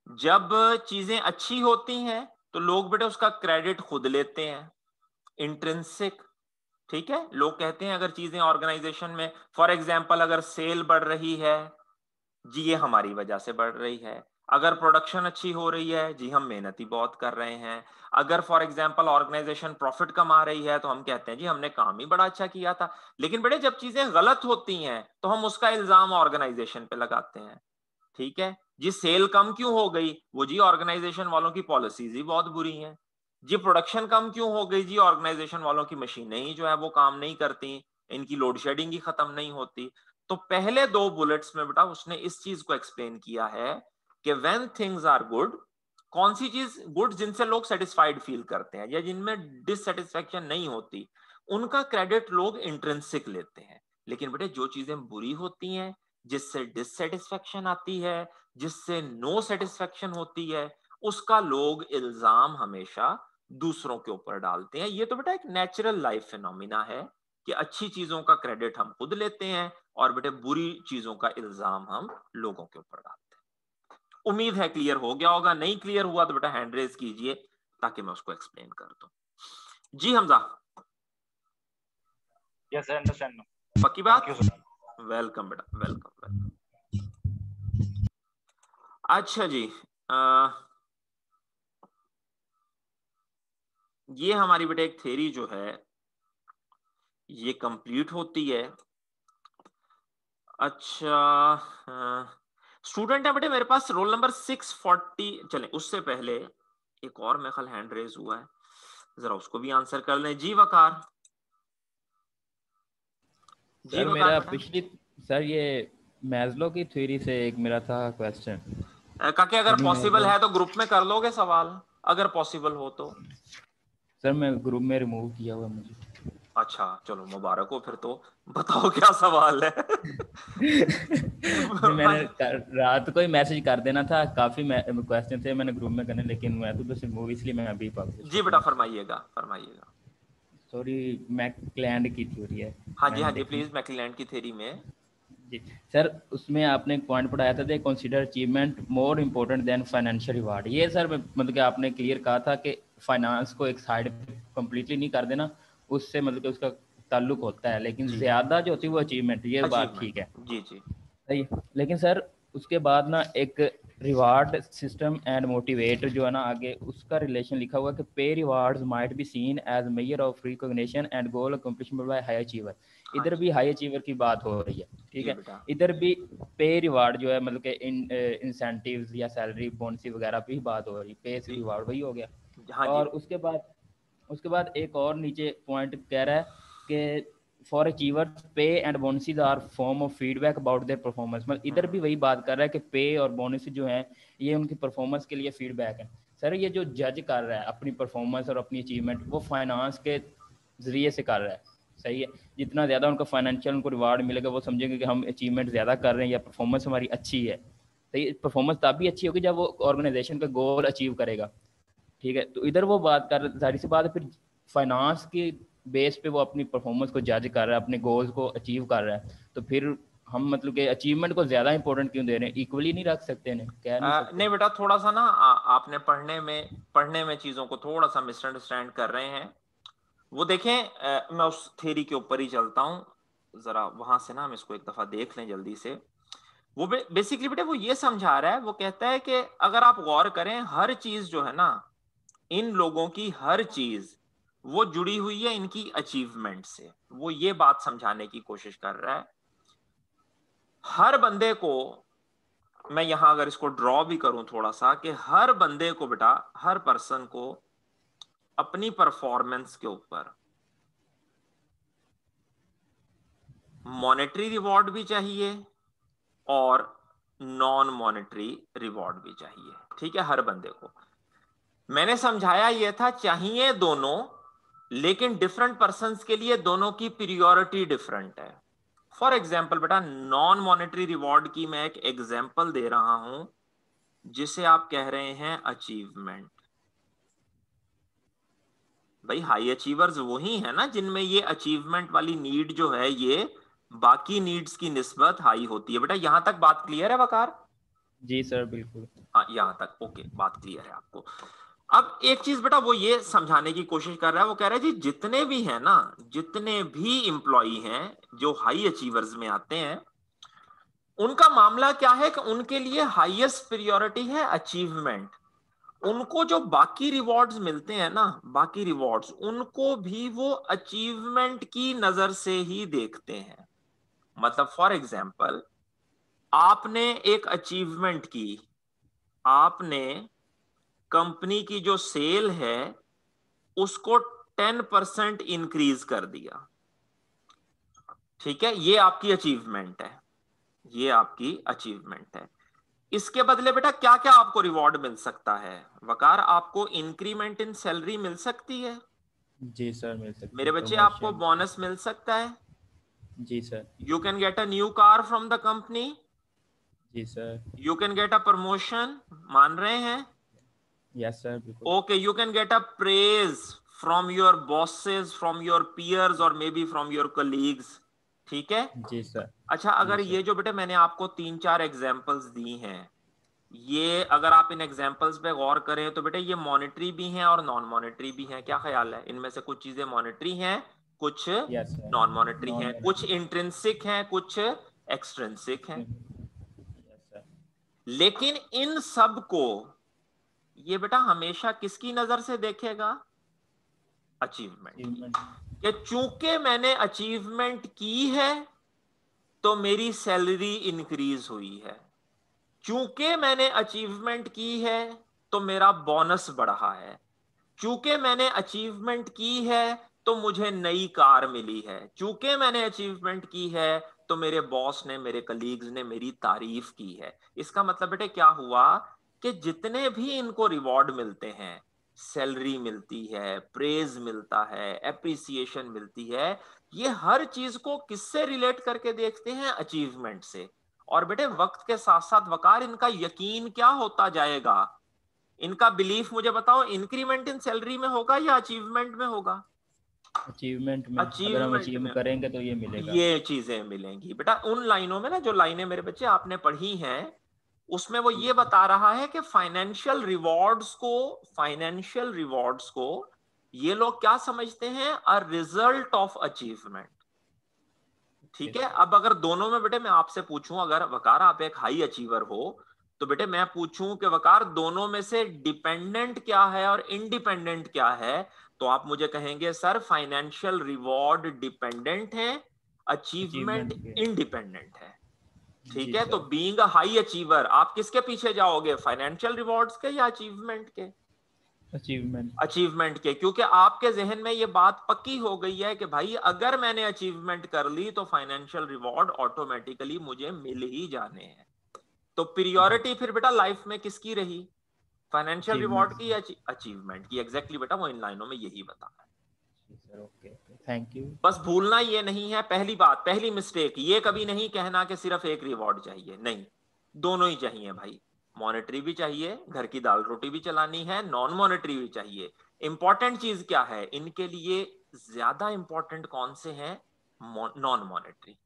जब चीजें अच्छी होती हैं तो लोग बेटे उसका क्रेडिट खुद लेते हैं, इंट्रिंसिक। ठीक है, लोग कहते हैं अगर चीजें ऑर्गेनाइजेशन में, फॉर एग्जांपल अगर सेल बढ़ रही है जी, ये हमारी वजह से बढ़ रही है। अगर प्रोडक्शन अच्छी हो रही है जी, हम मेहनत ही बहुत कर रहे हैं। अगर फॉर एग्जांपल ऑर्गेनाइजेशन प्रॉफिट कमा रही है तो हम कहते हैं जी हमने काम ही बड़ा अच्छा किया था। लेकिन बेटे जब चीजें गलत होती हैं तो हम उसका इल्जाम ऑर्गेनाइजेशन पे लगाते हैं। ठीक है जी, सेल कम क्यों हो गई, वो जी ऑर्गेनाइजेशन वालों की पॉलिसीज ही बहुत बुरी हैं। जी प्रोडक्शन कम क्यों हो गई, जी ऑर्गेनाइजेशन वालों की मशीनें ही जो है वो काम नहीं करती, इनकी लोड शेडिंग ही खत्म नहीं होती। तो पहले दो बुलेट्स में बेटा उसने इस चीज को एक्सप्लेन किया है कि व्हेन थिंग्स आर गुड, कौन सी चीज गुड, जिनसे लोग सेटिस्फाइड फील करते हैं या जिनमें डिससेटिस्फेक्शन नहीं होती, उनका क्रेडिट लोग इंट्रिंसिक लेते हैं। लेकिन बेटे जो चीजें बुरी होती हैं, जिससे डिससेटिस्फेक्शन आती है, जिससे नो सेटिस्फेक्शन होती है, उसका लोग इल्जाम हमेशा दूसरों के ऊपर डालते हैं। ये तो बेटा एक नेचुरल लाइफ फिनोमिना है कि अच्छी चीजों का क्रेडिट हम खुद लेते हैं और बेटे बुरी चीजों का इल्जाम हम लोगों के ऊपर डालते हैं। उम्मीद है क्लियर हो गया होगा, नहीं क्लियर हुआ तो बेटा हैंड रेज कीजिए ताकि मैं उसको एक्सप्लेन कर दूं। जी हमजा, यस सर, अंडरस्टैंड। पक्की थैंक बात? You sir. वेलकम बेटा, वेलकम वेलकम। अच्छा जी, ये हमारी बेटे एक थ्योरी जो है ये कंप्लीट होती है। अच्छा, स्टूडेंट है बेटे मेरे पास रोल नंबर 640, चले उससे पहले एक और मेरे ख्याल हैंड रेज हुआ है, जरा उसको भी आंसर कर लें। जी वकार, जी सर वकार मेरा बेटा। पिछली, सर ये मैस्लो की थ्योरी से एक मेरा था क्वेश्चन। काके अगर हनी पॉसिबल मैस्लो। है तो ग्रुप में कर लोगे सवाल, अगर पॉसिबल हो तो। सर मैं ग्रुप में रिमूव किया हुआ मुझे। अच्छा चलो मुबारक हो फिर तो, बताओ क्या सवाल है। नहीं, हाँ मैंने रात को ही मैसेज कर देना था, काफी क्वेश्चन थे मैंने ग्रुप में करने, लेकिन मैं तो बस रिमूव, इसलिए मैं अभी पब्लिश जी कर बेटा रहा हूँ। फरमाइएगा फरमाइएगा। सॉरी, मैकक्लैंड की थ्योरी है, हाँ मैंने जी देखी। प्लीज, मैकलैंड की थ्योरी में। जी सर, उसमें आपने एक पॉइंट पढ़ाया था, दे consider achievement more important then financial reward. ये सर मतलब कि आपने क्लियर कहा था कि फाइनेंस को एक साइड कंप्लीटली नहीं कर देना, उससे मतलब कि उसका ताल्लुक होता है, लेकिन जी ज़्यादा जो होती है वो अचीवमेंट, ये बात ठीक अचीवमेंट, है। जी जी सही है। लेकिन सर उसके बाद ना एक रिवार्ड सिस्टम एंड मोटिवेट जो है ना आगे, उसका रिलेशन लिखा हुआ है कि pay rewards might be seen as measure of recognition and goal accomplishment by high achiever. हाँ इधर जी भी हाई अचीवर की बात हो रही है, ठीक जी है। बेटा। इधर भी पे रिवार्ड जो है मतलब कि इंसेंटिव्स या सैलरी बोनसी वगैरह भी बात हो रही है, पे से जी रिवार्ड वही हो गया। हाँ जी। और उसके बाद एक और नीचे पॉइंट कह रहा है कि for achievers pay and bonuses are form of feedback about their performance. मतलब इधर भी वही बात कर रहा है कि पे और बोनस जो है ये उनकी परफॉर्मेंस के लिए फीडबैक है। सर ये जो जज कर रहा है अपनी परफॉर्मेंस और अपनी अचीवमेंट, वो फाइनेंस के जरिए से कर रहा है, सही है। जितना ज़्यादा उनका फाइनेंशियल उनको रिवार्ड मिलेगा, वो समझेंगे कि हम अचीवमेंट ज़्यादा कर रहे हैं या परफॉर्मेंस हमारी अच्छी है। तो ये परफॉर्मेंस तभी अच्छी होगी जब वो ऑर्गेनाइजेशन का गोल अचीव करेगा, ठीक है। तो इधर वो बात कर, जाहिर सी बात है, फिर फाइनेंस के बेस पे वो अपनी परफॉर्मेंस को जज कर रहा है, अपने गोल्स को अचीव कर रहा है। तो फिर हम मतलब कि अचीवमेंट को ज़्यादा इंपॉर्टेंट क्यों दे रहे हैं? इक्वली नहीं रख सकते, नहीं कह नहीं सकते। नहीं बेटा थोड़ा सा ना आपने पढ़ने में चीजों को थोड़ा सा मिसअंडरस्टैंड कर रहे हैं। वो देखें, मैं उस थ्योरी के ऊपर ही चलता हूं, जरा वहां से ना हम इसको एक दफा देख लें जल्दी से। वो बेसिकली बेटे वो ये समझा रहा है, वो कहता है कि अगर आप गौर करें हर चीज जो है ना, इन लोगों की हर चीज वो जुड़ी हुई है इनकी अचीवमेंट से। वो ये बात समझाने की कोशिश कर रहा है। हर बंदे को, मैं यहां अगर इसको ड्रॉ भी करूं थोड़ा सा, कि हर बंदे को बेटा, हर पर्सन को अपनी परफॉर्मेंस के ऊपर मॉनेटरी रिवॉर्ड भी चाहिए और नॉन मॉनेटरी रिवॉर्ड भी चाहिए। ठीक है, हर बंदे को। मैंने समझाया यह था चाहिए दोनों, लेकिन डिफरेंट पर्संस के लिए दोनों की प्रियोरिटी डिफरेंट है। फॉर एग्जाम्पल बेटा, नॉन मॉनेटरी रिवॉर्ड की मैं एक एग्जाम्पल दे रहा हूं, जिसे आप कह रहे हैं अचीवमेंट। भाई हाई अचीवर्स वही है ना जिनमें ये अचीवमेंट वाली नीड जो है ये बाकी नीड्स की निस्बत हाई होती है। बेटा यहां तक बात क्लियर है वकार? जी सर बिल्कुल। हाँ यहां तक ओके, बात क्लियर है आपको। अब एक चीज बेटा वो ये समझाने की कोशिश कर रहा है, वो कह रहा है जी जितने भी हैं ना, जितने भी एम्प्लॉई हैं जो हाई अचीवर्स में आते हैं, उनका मामला क्या है कि उनके लिए हाईएस्ट प्रायोरिटी है अचीवमेंट। उनको जो बाकी रिवॉर्ड्स मिलते हैं ना, बाकी रिवॉर्ड्स उनको भी वो अचीवमेंट की नजर से ही देखते हैं। मतलब फॉर एग्जाम्पल, आपने एक अचीवमेंट की, आपने कंपनी की जो सेल है उसको 10% इंक्रीज कर दिया। ठीक है, ये आपकी अचीवमेंट है, ये आपकी अचीवमेंट है। इसके बदले बेटा क्या क्या आपको रिवॉर्ड मिल सकता है? वकार, आपको इंक्रीमेंट इन सैलरी मिल सकती है। जी सर मिल सकती मेरे है, बच्चे आपको प्रमोशन। बोनस मिल सकता है। जी sir. You can get a new car from the company. जी sir. You can get a promotion. मान रहे हैं? यस सर बिल्कुल। Okay, you can get a praise from your bosses, from your peers और may be from your colleagues. ठीक है। जी sir. अच्छा, जी अगर सर। ये जो बेटे मैंने आपको 3-4 एग्जांपल्स दी हैं, ये अगर आप इन एग्जांपल्स पे गौर करें तो बेटे ये मॉनेटरी भी हैं और नॉन मॉनेटरी भी हैं। क्या ख्याल है? इनमें से कुछ चीजें मॉनेटरी हैं, कुछ yes sir. Non monetary non हैं, कुछ मॉनेटरी। इंट्रिंसिक हैं, कुछ एक्सट्रिंसिक हैं। Yes sir. लेकिन इन सब को ये बेटा हमेशा किसकी नजर से देखेगा? अचीवमेंट की। अचीवमेंट। कि चूंकि मैंने अचीवमेंट की है तो मेरी सैलरी इंक्रीज हुई है, चूंकि मैंने अचीवमेंट की है तो मेरा बोनस बढ़ा है, चूंकि मैंने अचीवमेंट की है तो मुझे नई कार मिली है, चूंकि मैंने अचीवमेंट की है तो मेरे बॉस ने, मेरे कलीग्स ने मेरी तारीफ की है। इसका मतलब बेटे क्या हुआ कि जितने भी इनको रिवॉर्ड मिलते हैं, सैलरी मिलती है, प्रेज मिलता है, एप्रिसिएशन मिलती है, ये हर चीज को किससे रिलेट करके देखते हैं? अचीवमेंट से। और बेटे वक्त के साथ साथ वकार इनका यकीन क्या होता जाएगा, इनका बिलीफ मुझे बताओ, इंक्रीमेंट इन सैलरी में होगा या अचीवमेंट में होगा? अचीवमेंट में, अगर हम अचीवमेंट अचीव में करेंगे तो ये मिलेगा। ये चीजें मिलेंगी। बेटा उन लाइनों में ना, जो लाइनें मेरे बच्चे आपने पढ़ी हैं, उसमें वो जी ये सर। बता रहा है कि फाइनेंशियल रिवॉर्ड्स को ये लोग क्या समझते हैं? A result of achievement. Okay ठीक है। सर। अब अगर दोनों में बेटे मैं आपसे पूछूं, अगर वकार आप एक हाई अचीवर हो, तो बेटे मैं पूछूं कि वकार दोनों में से डिपेंडेंट क्या है और इंडिपेंडेंट क्या है, तो आप मुझे कहेंगे सर फाइनेंशियल रिवॉर्ड डिपेंडेंट है, अचीवमेंट अचीवमेंट के। इंडिपेंडेंट है। ठीक जी है। तो sir. Being a high achiever आप किसके पीछे जाओगे? फाइनेंशियल रिवॉर्ड्स के या अचीवमेंट के? अचीवमेंट। अचीवमेंट के, क्योंकि आपके जहन में ये बात पक्की हो गई है कि भाई अगर मैंने अचीवमेंट कर ली तो फाइनेंशियल रिवॉर्ड ऑटोमेटिकली मुझे मिल ही जाने हैं। तो जी प्रियोरिटी फिर बेटा लाइफ में किसकी रही? फाइनेंशियल अचीवमेंट रिवॉर्ड की से। या अचीवमेंट की? एग्जैक्टली बेटा वो इन लाइनों में यही बता है। जी sir. Okay okay, thank you. बस भूलना ये नहीं है, पहली बात, पहली मिस्टेक ये कभी नहीं कहना कि सिर्फ एक रिवॉर्ड चाहिए, नहीं, दोनों ही चाहिए भाई। मॉनेटरी भी चाहिए, घर की दाल रोटी भी चलानी है, नॉन मॉनेटरी भी चाहिए। इंपॉर्टेंट चीज क्या है इनके लिए? ज्यादा इंपॉर्टेंट कौन से हैं? Non monetary.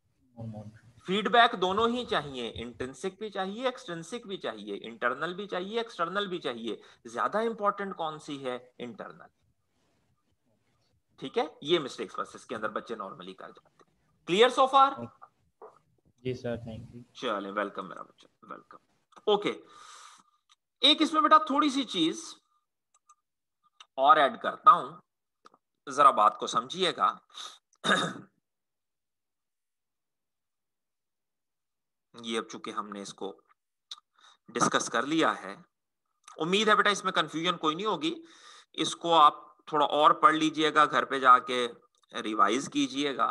फीडबैक दोनों ही चाहिए, इंट्रिंसिक भी चाहिए, एक्सट्रिंसिक भी चाहिए, इंटरनल भी चाहिए, एक्सटर्नल भी चाहिए। ज्यादा इंपॉर्टेंट कौन सी है? इंटरनल। ठीक है। ये मिस्टेक्स बस इसके अंदर बच्चे नॉर्मली कर जाते हैं। Clear so far? जी सर थैंक यू। चले, वेलकम मेरा बच्चा, वेलकम। ओके, एक इसमें बेटा थोड़ी सी चीज और ऐड करता हूं, जरा बात को समझिएगा। ये अब चूंकि हमने इसको डिस्कस कर लिया है, उम्मीद है बेटा इसमें कंफ्यूजन कोई नहीं होगी। इसको आप थोड़ा और पढ़ लीजिएगा, घर पे जाके रिवाइज कीजिएगा,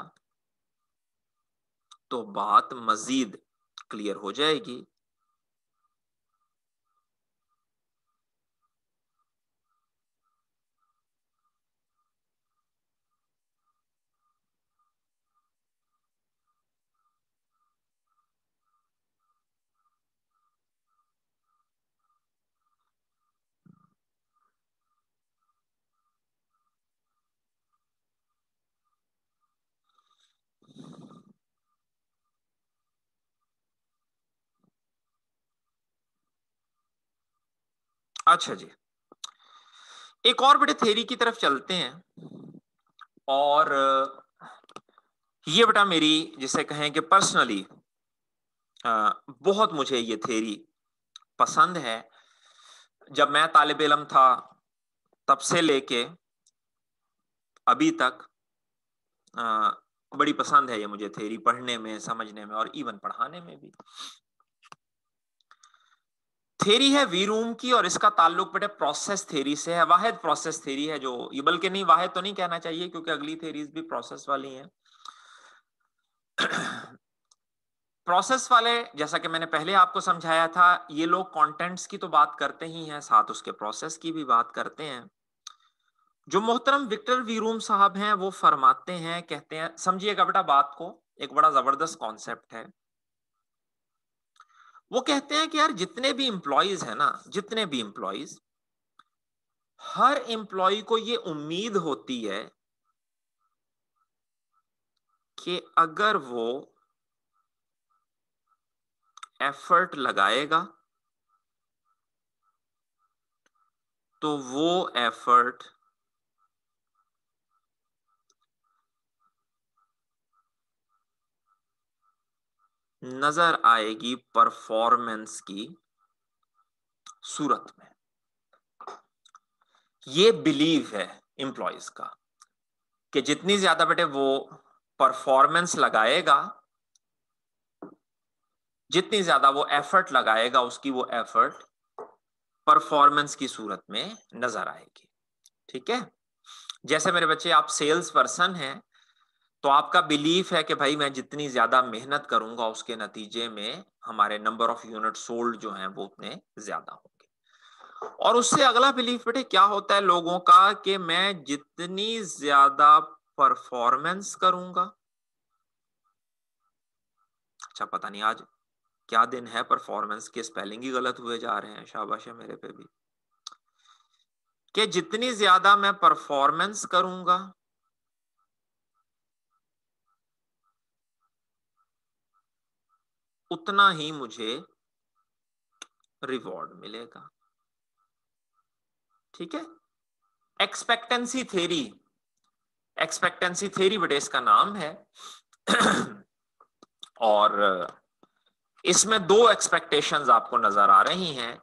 तो बात मजीद क्लियर हो जाएगी। अच्छा जी, एक और बड़े थ्योरी की तरफ चलते हैं, और ये बेटा मेरी जिसे कहें कि पर्सनली बहुत मुझे ये थ्योरी पसंद है। जब मैं तालिब इल्म था तब से लेके अभी तक बड़ी पसंद है ये मुझे थ्योरी, पढ़ने में, समझने में और इवन पढ़ाने में भी। थ्योरी है वी रूम की, और इसका ताल्लुक बेटे प्रोसेस थ्योरी से है। वाहिद प्रोसेस थ्योरी है जो ये, बल्कि नहीं, वाहिद तो नहीं कहना चाहिए क्योंकि अगली थ्योरीज भी प्रोसेस वाली हैं। प्रोसेस वाले, जैसा कि मैंने पहले आपको समझाया था, ये लोग कंटेंट्स की तो बात करते ही हैं, साथ उसके प्रोसेस की भी बात करते हैं। जो मोहतरम विक्टर वी रूम साहब हैं वो फरमाते हैं, कहते हैं, समझिएगा बेटा बात को, एक बड़ा जबरदस्त कॉन्सेप्ट है। वो कहते हैं कि यार जितने भी इंप्लॉइज है ना, जितने भी इंप्लॉइज, हर इंप्लॉय को ये उम्मीद होती है कि अगर वो एफर्ट लगाएगा तो वो एफर्ट नजर आएगी परफॉर्मेंस की सूरत में। ये बिलीव है इंप्लॉइज का कि जितनी ज्यादा बेटे वो परफॉर्मेंस लगाएगा, जितनी ज्यादा वो एफर्ट लगाएगा, उसकी वो एफर्ट परफॉर्मेंस की सूरत में नजर आएगी। ठीक है, जैसे मेरे बच्चे आप सेल्स पर्सन हैं तो आपका बिलीफ है कि भाई मैं जितनी ज्यादा मेहनत करूंगा उसके नतीजे में हमारे नंबर ऑफ यूनिट सोल्ड जो हैं वो उतने ज्यादा होंगे। और उससे अगला बिलीफ बेटे क्या होता है लोगों का कि मैं जितनी ज्यादा परफॉर्मेंस करूंगा, अच्छा पता नहीं आज क्या दिन है, परफॉर्मेंस के स्पेलिंग ही गलत हुए जा रहे हैं, शाबाश है मेरे पे भी, कि जितनी ज्यादा मैं परफॉर्मेंस करूंगा उतना ही मुझे रिवॉर्ड मिलेगा। ठीक है, एक्सपेक्टेंसी थ्योरी, एक्सपेक्टेंसी थ्योरी बेटे इसका नाम है। और इसमें दो एक्सपेक्टेशंस आपको नजर आ रही हैं।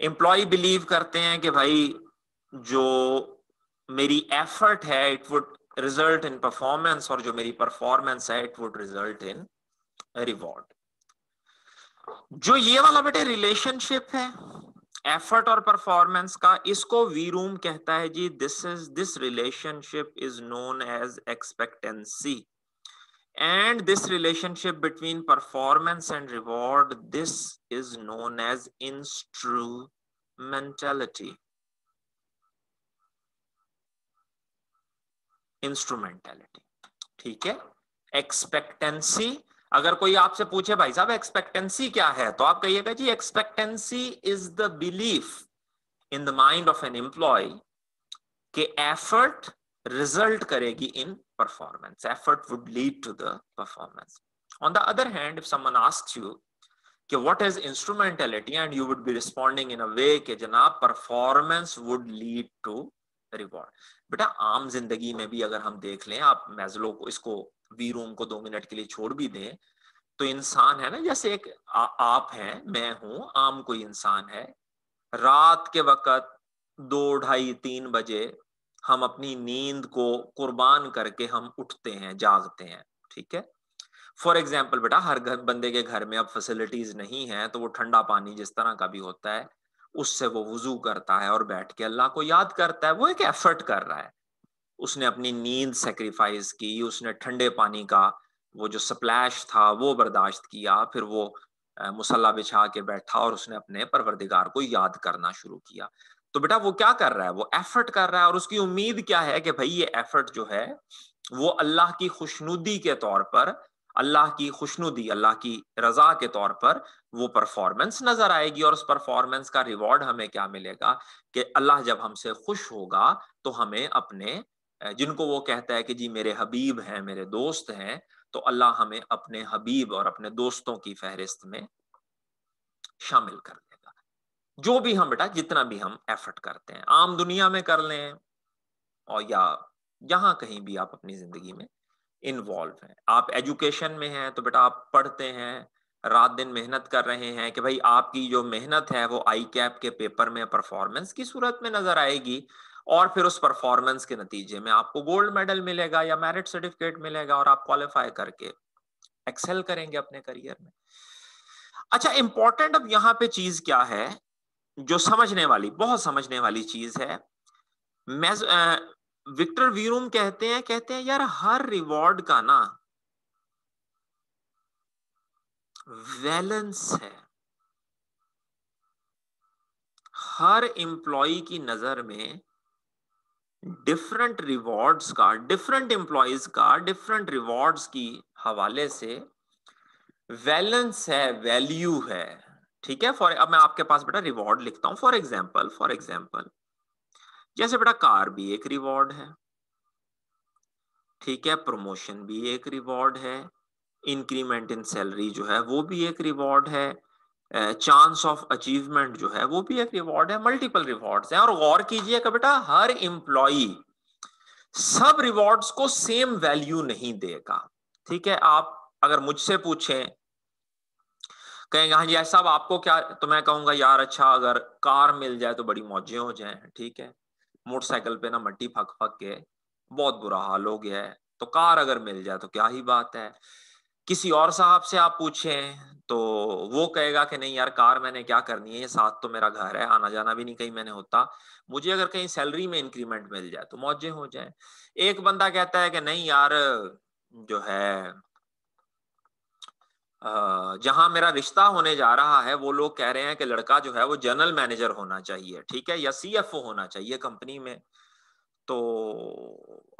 एम्प्लॉय बिलीव करते हैं कि भाई जो मेरी एफर्ट है it would result in performance, और जो मेरी परफॉर्मेंस है it would result in reward. जो ये वाला बेटे रिलेशनशिप है एफर्ट और परफॉर्मेंस का, इसको वी रूम कहता है जी this relationship is known as expectancy, and this relationship between performance and reward, this is known as instrumentality. Instrumentality. ठीक है, एक्सपेक्टेंसी, अगर कोई आपसे पूछे भाई साहब एक्सपेक्टेंसी क्या है, तो आप कहिएगा जी expectancy is the belief in the mind of an employ कि एफर्ट रिजल्ट करेगी in performance, effort would lead to the performance. On the other hand if someone asks you कि what is instrumentality, and you would be responding in a way कि जनाब performance would lead to reward. बेटा आम जिंदगी में भी अगर हम देख लें, आप मैस्लो को, इसको वी रूम को 2 मिनट के लिए छोड़ भी दें, तो इंसान है ना, जैसे एक आप हैं, मैं हूं, आम कोई इंसान है, रात के वक्त 2, ढाई, 3 बजे हम अपनी नींद को कुर्बान करके हम उठते हैं, जागते हैं। ठीक है, फॉर एग्जाम्पल बेटा हर बंदे के घर में अब फैसिलिटीज नहीं है, तो वो ठंडा पानी जिस तरह का भी होता है उससे वो वुजू करता है और बैठ के अल्लाह को याद करता है। वो एक एफर्ट कर रहा है, उसने अपनी नींद सेक्रीफाइस की, उसने ठंडे पानी का वो जो स्प्लैश था वो बर्दाश्त किया, फिर वो मुसल्ला बिछा के बैठा और उसने अपने परवरदिगार को याद करना शुरू किया। तो बेटा वो क्या कर रहा है, वो एफर्ट कर रहा है, और उसकी उम्मीद क्या है कि भाई ये एफर्ट जो है वो अल्लाह की खुशनुदी के तौर पर, अल्लाह की खुशनुदी, अल्लाह की रजा के तौर पर वो परफॉर्मेंस नजर आएगी, और उस परफॉर्मेंस का रिवॉर्ड हमें क्या मिलेगा कि अल्लाह जब हमसे खुश होगा तो हमें अपने, जिनको वो कहता है कि जी मेरे हबीब हैं, मेरे दोस्त हैं, तो अल्लाह हमें अपने हबीब और अपने दोस्तों की फहरिस्त में शामिल कर देगा। जो भी हम बेटा जितना भी हम एफर्ट करते हैं, आम दुनिया में कर लें और या जहां कहीं भी आप अपनी जिंदगी में इन्वॉल्व हैं। आप एजुकेशन में हैं तो बेटा आप पढ़ते हैं, रात दिन मेहनत कर रहे हैं कि भाई आपकी जो मेहनत है वो आई कैप के पेपर में परफॉर्मेंस की सूरत में नजर आएगी, और फिर उस परफॉर्मेंस के नतीजे में आपको गोल्ड मेडल मिलेगा या मेरिट सर्टिफिकेट मिलेगा और आप क्वालिफाई करके एक्सेल करेंगे अपने करियर में। अच्छा, इंपॉर्टेंट अब यहां पे चीज क्या है जो समझने वाली, बहुत समझने वाली चीज है। मैं विक्टर वीरूम कहते हैं यार हर रिवॉर्ड का ना बैलेंस है। हर एम्प्लॉय की नजर में डिफरेंट रिवॉर्ड्स का, डिफरेंट एम्प्लॉयज का डिफरेंट रिवॉर्ड्स की हवाले से बैलेंस है, वैल्यू है। ठीक है, अब मैं आपके पास बेटा रिवॉर्ड लिखता हूं। फॉर एग्जाम्पल जैसे बेटा कार भी एक रिवॉर्ड है, ठीक है, प्रमोशन भी एक रिवॉर्ड है, इंक्रीमेंट इन सैलरी जो है वो भी एक रिवॉर्ड है, चांस ऑफ अचीवमेंट जो है वो भी एक रिवॉर्ड है, मल्टीपल रिवॉर्ड्स हैं। और गौर कीजिएगा बेटा हर एम्प्लॉई सब रिवॉर्ड्स को सेम वैल्यू नहीं देगा। ठीक है, आप अगर मुझसे पूछें, कहेंगे हाँ जी ऐसा साहब आपको क्या, तो मैं कहूंगा यार अच्छा अगर कार मिल जाए तो बड़ी मौजें हो जाएं, ठीक है, मोटरसाइकिल पे ना मट्टी फक फक के बहुत बुरा हाल हो गया है, तो कार अगर मिल जाए तो क्या ही बात है। किसी और साहब से आप पूछें तो वो कहेगा कि नहीं यार कार मैंने क्या करनी है, ये साथ तो मेरा घर है, आना जाना भी नहीं कहीं मैंने होता, मुझे अगर कहीं सैलरी में इंक्रीमेंट मिल जाए तो मौजें हो जाए। एक बंदा कहता है कि नहीं यार जो है जहां मेरा रिश्ता होने जा रहा है वो लोग कह रहे हैं कि लड़का जो है वो जनरल मैनेजर होना चाहिए, ठीक है, या सीएफओ होना चाहिए कंपनी में, तो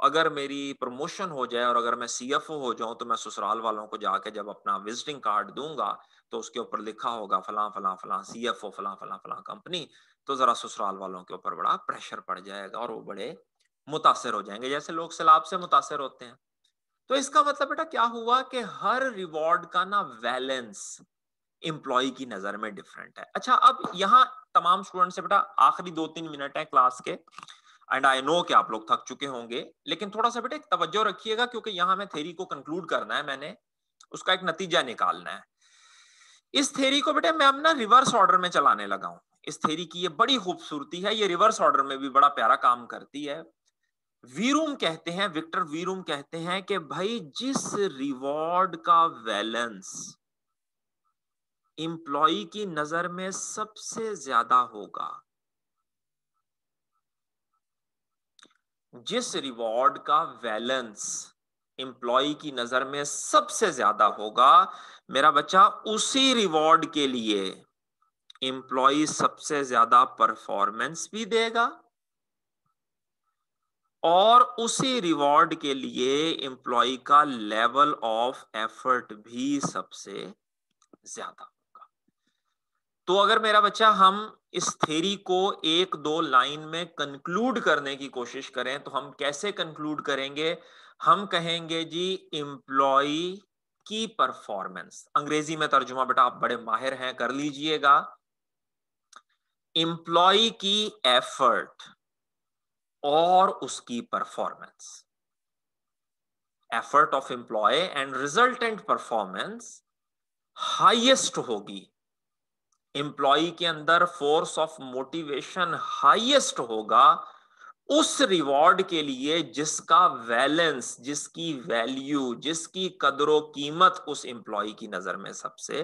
अगर मेरी प्रमोशन हो जाए और अगर मैं सीएफओ हो जाऊं तो मैं ससुराल वालों को जाके जब अपना विजिटिंग कार्ड दूंगा तो उसके ऊपर लिखा होगा फलां फलां फलां सीएफओ फलां फलां फलां कंपनी, तो जरा ससुराल वालों के ऊपर बड़ा प्रेशर पड़ जाएगा और वो बड़े मुतासिर हो जाएंगे, जैसे लोग सैलाब से मुतासिर होते हैं। तो इसका मतलब बेटा क्या हुआ कि हर रिवॉर्ड का ना बैलेंस एम्प्लॉय की नजर में डिफरेंट है। अच्छा, अब यहाँ तमाम स्टूडेंट से बेटा आखिरी 2-3 मिनट है क्लास के, एंड आई नो कि आप लोग थक चुके होंगे, लेकिन थोड़ा सा बेटा एक तवज्जो रखिएगा क्योंकि यहाँ मैं थ्योरी को कंक्लूड करना है, मैंने उसका एक नतीजा निकालना है। इस थ्योरी को बेटा मैं अब ना रिवर्स ऑर्डर में चलाने लगा हूं। इस थ्योरी की ये बड़ी खूबसूरती है, ये रिवर्स ऑर्डर में भी बड़ा प्यारा काम करती है। वीरूम कहते हैं, विक्टर वीरूम कहते हैं कि भाई जिस रिवॉर्ड का बैलेंस एम्प्लॉय की नजर में सबसे ज्यादा होगा, जिस रिवॉर्ड का बैलेंस एम्प्लॉय की नजर में सबसे ज्यादा होगा मेरा बच्चा, उसी रिवॉर्ड के लिए एम्प्लॉय सबसे ज्यादा परफॉर्मेंस भी देगा और उसी रिवॉर्ड के लिए एम्प्लॉय का लेवल ऑफ एफर्ट भी सबसे ज्यादा होगा। तो अगर मेरा बच्चा हम इस थ्योरी को 1-2 लाइन में कंक्लूड करने की कोशिश करें तो हम कैसे कंक्लूड करेंगे? हम कहेंगे जी एम्प्लॉय की परफॉर्मेंस, अंग्रेजी में तर्जुमा बेटा आप बड़े माहिर हैं कर लीजिएगा, एम्प्लॉय की एफर्ट और उसकी performance, effort of employee and resultant performance highest होगी, एम्प्लॉय के अंदर फोर्स ऑफ मोटिवेशन हाईएस्ट होगा उस रिवॉर्ड के लिए जिसका बैलेंस, जिसकी वैल्यू, जिसकी कदरो कीमत उस एम्प्लॉय की नजर में सबसे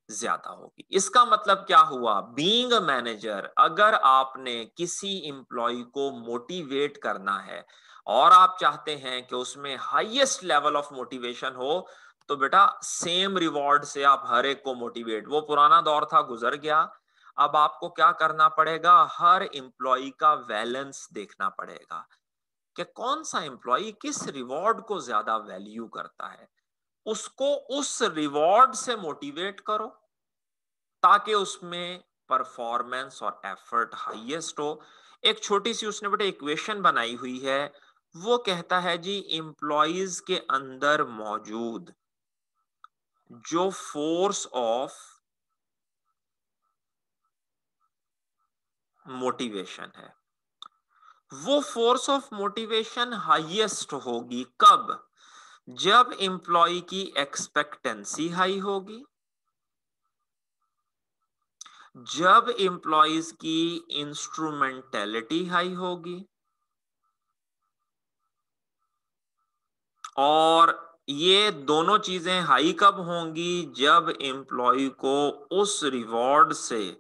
ज्यादा होगी। इसका मतलब क्या हुआ? बीइंग अ मैनेजर, अगर आपने किसी एम्प्लॉय को मोटिवेट करना है और आप चाहते हैं कि उसमें हाईएस्ट लेवल ऑफ मोटिवेशन हो, तो बेटा सेम रिवॉर्ड से आप हर एक को मोटिवेट, वो पुराना दौर था गुजर गया, अब आपको क्या करना पड़ेगा? हर एम्प्लॉय का बैलेंस देखना पड़ेगा कि कौन सा एम्प्लॉय किस रिवॉर्ड को ज्यादा वैल्यू करता है, उसको उस रिवॉर्ड से मोटिवेट करो ताकि उसमें परफॉर्मेंस और एफर्ट हाईएस्ट हो। एक छोटी सी उसने बेटा इक्वेशन बनाई हुई है, वो कहता है जी एम्प्लॉयज के अंदर मौजूद जो फोर्स ऑफ मोटिवेशन है, वो फोर्स ऑफ मोटिवेशन हाईएस्ट होगी कब? जब एम्प्लॉय की एक्सपेक्टेंसी हाई होगी, जब एम्प्लॉयज की इंस्ट्रूमेंटेलिटी हाई होगी, और ये दोनों चीजें हाई कब होंगी? जब एम्प्लॉय को उस रिवॉर्ड से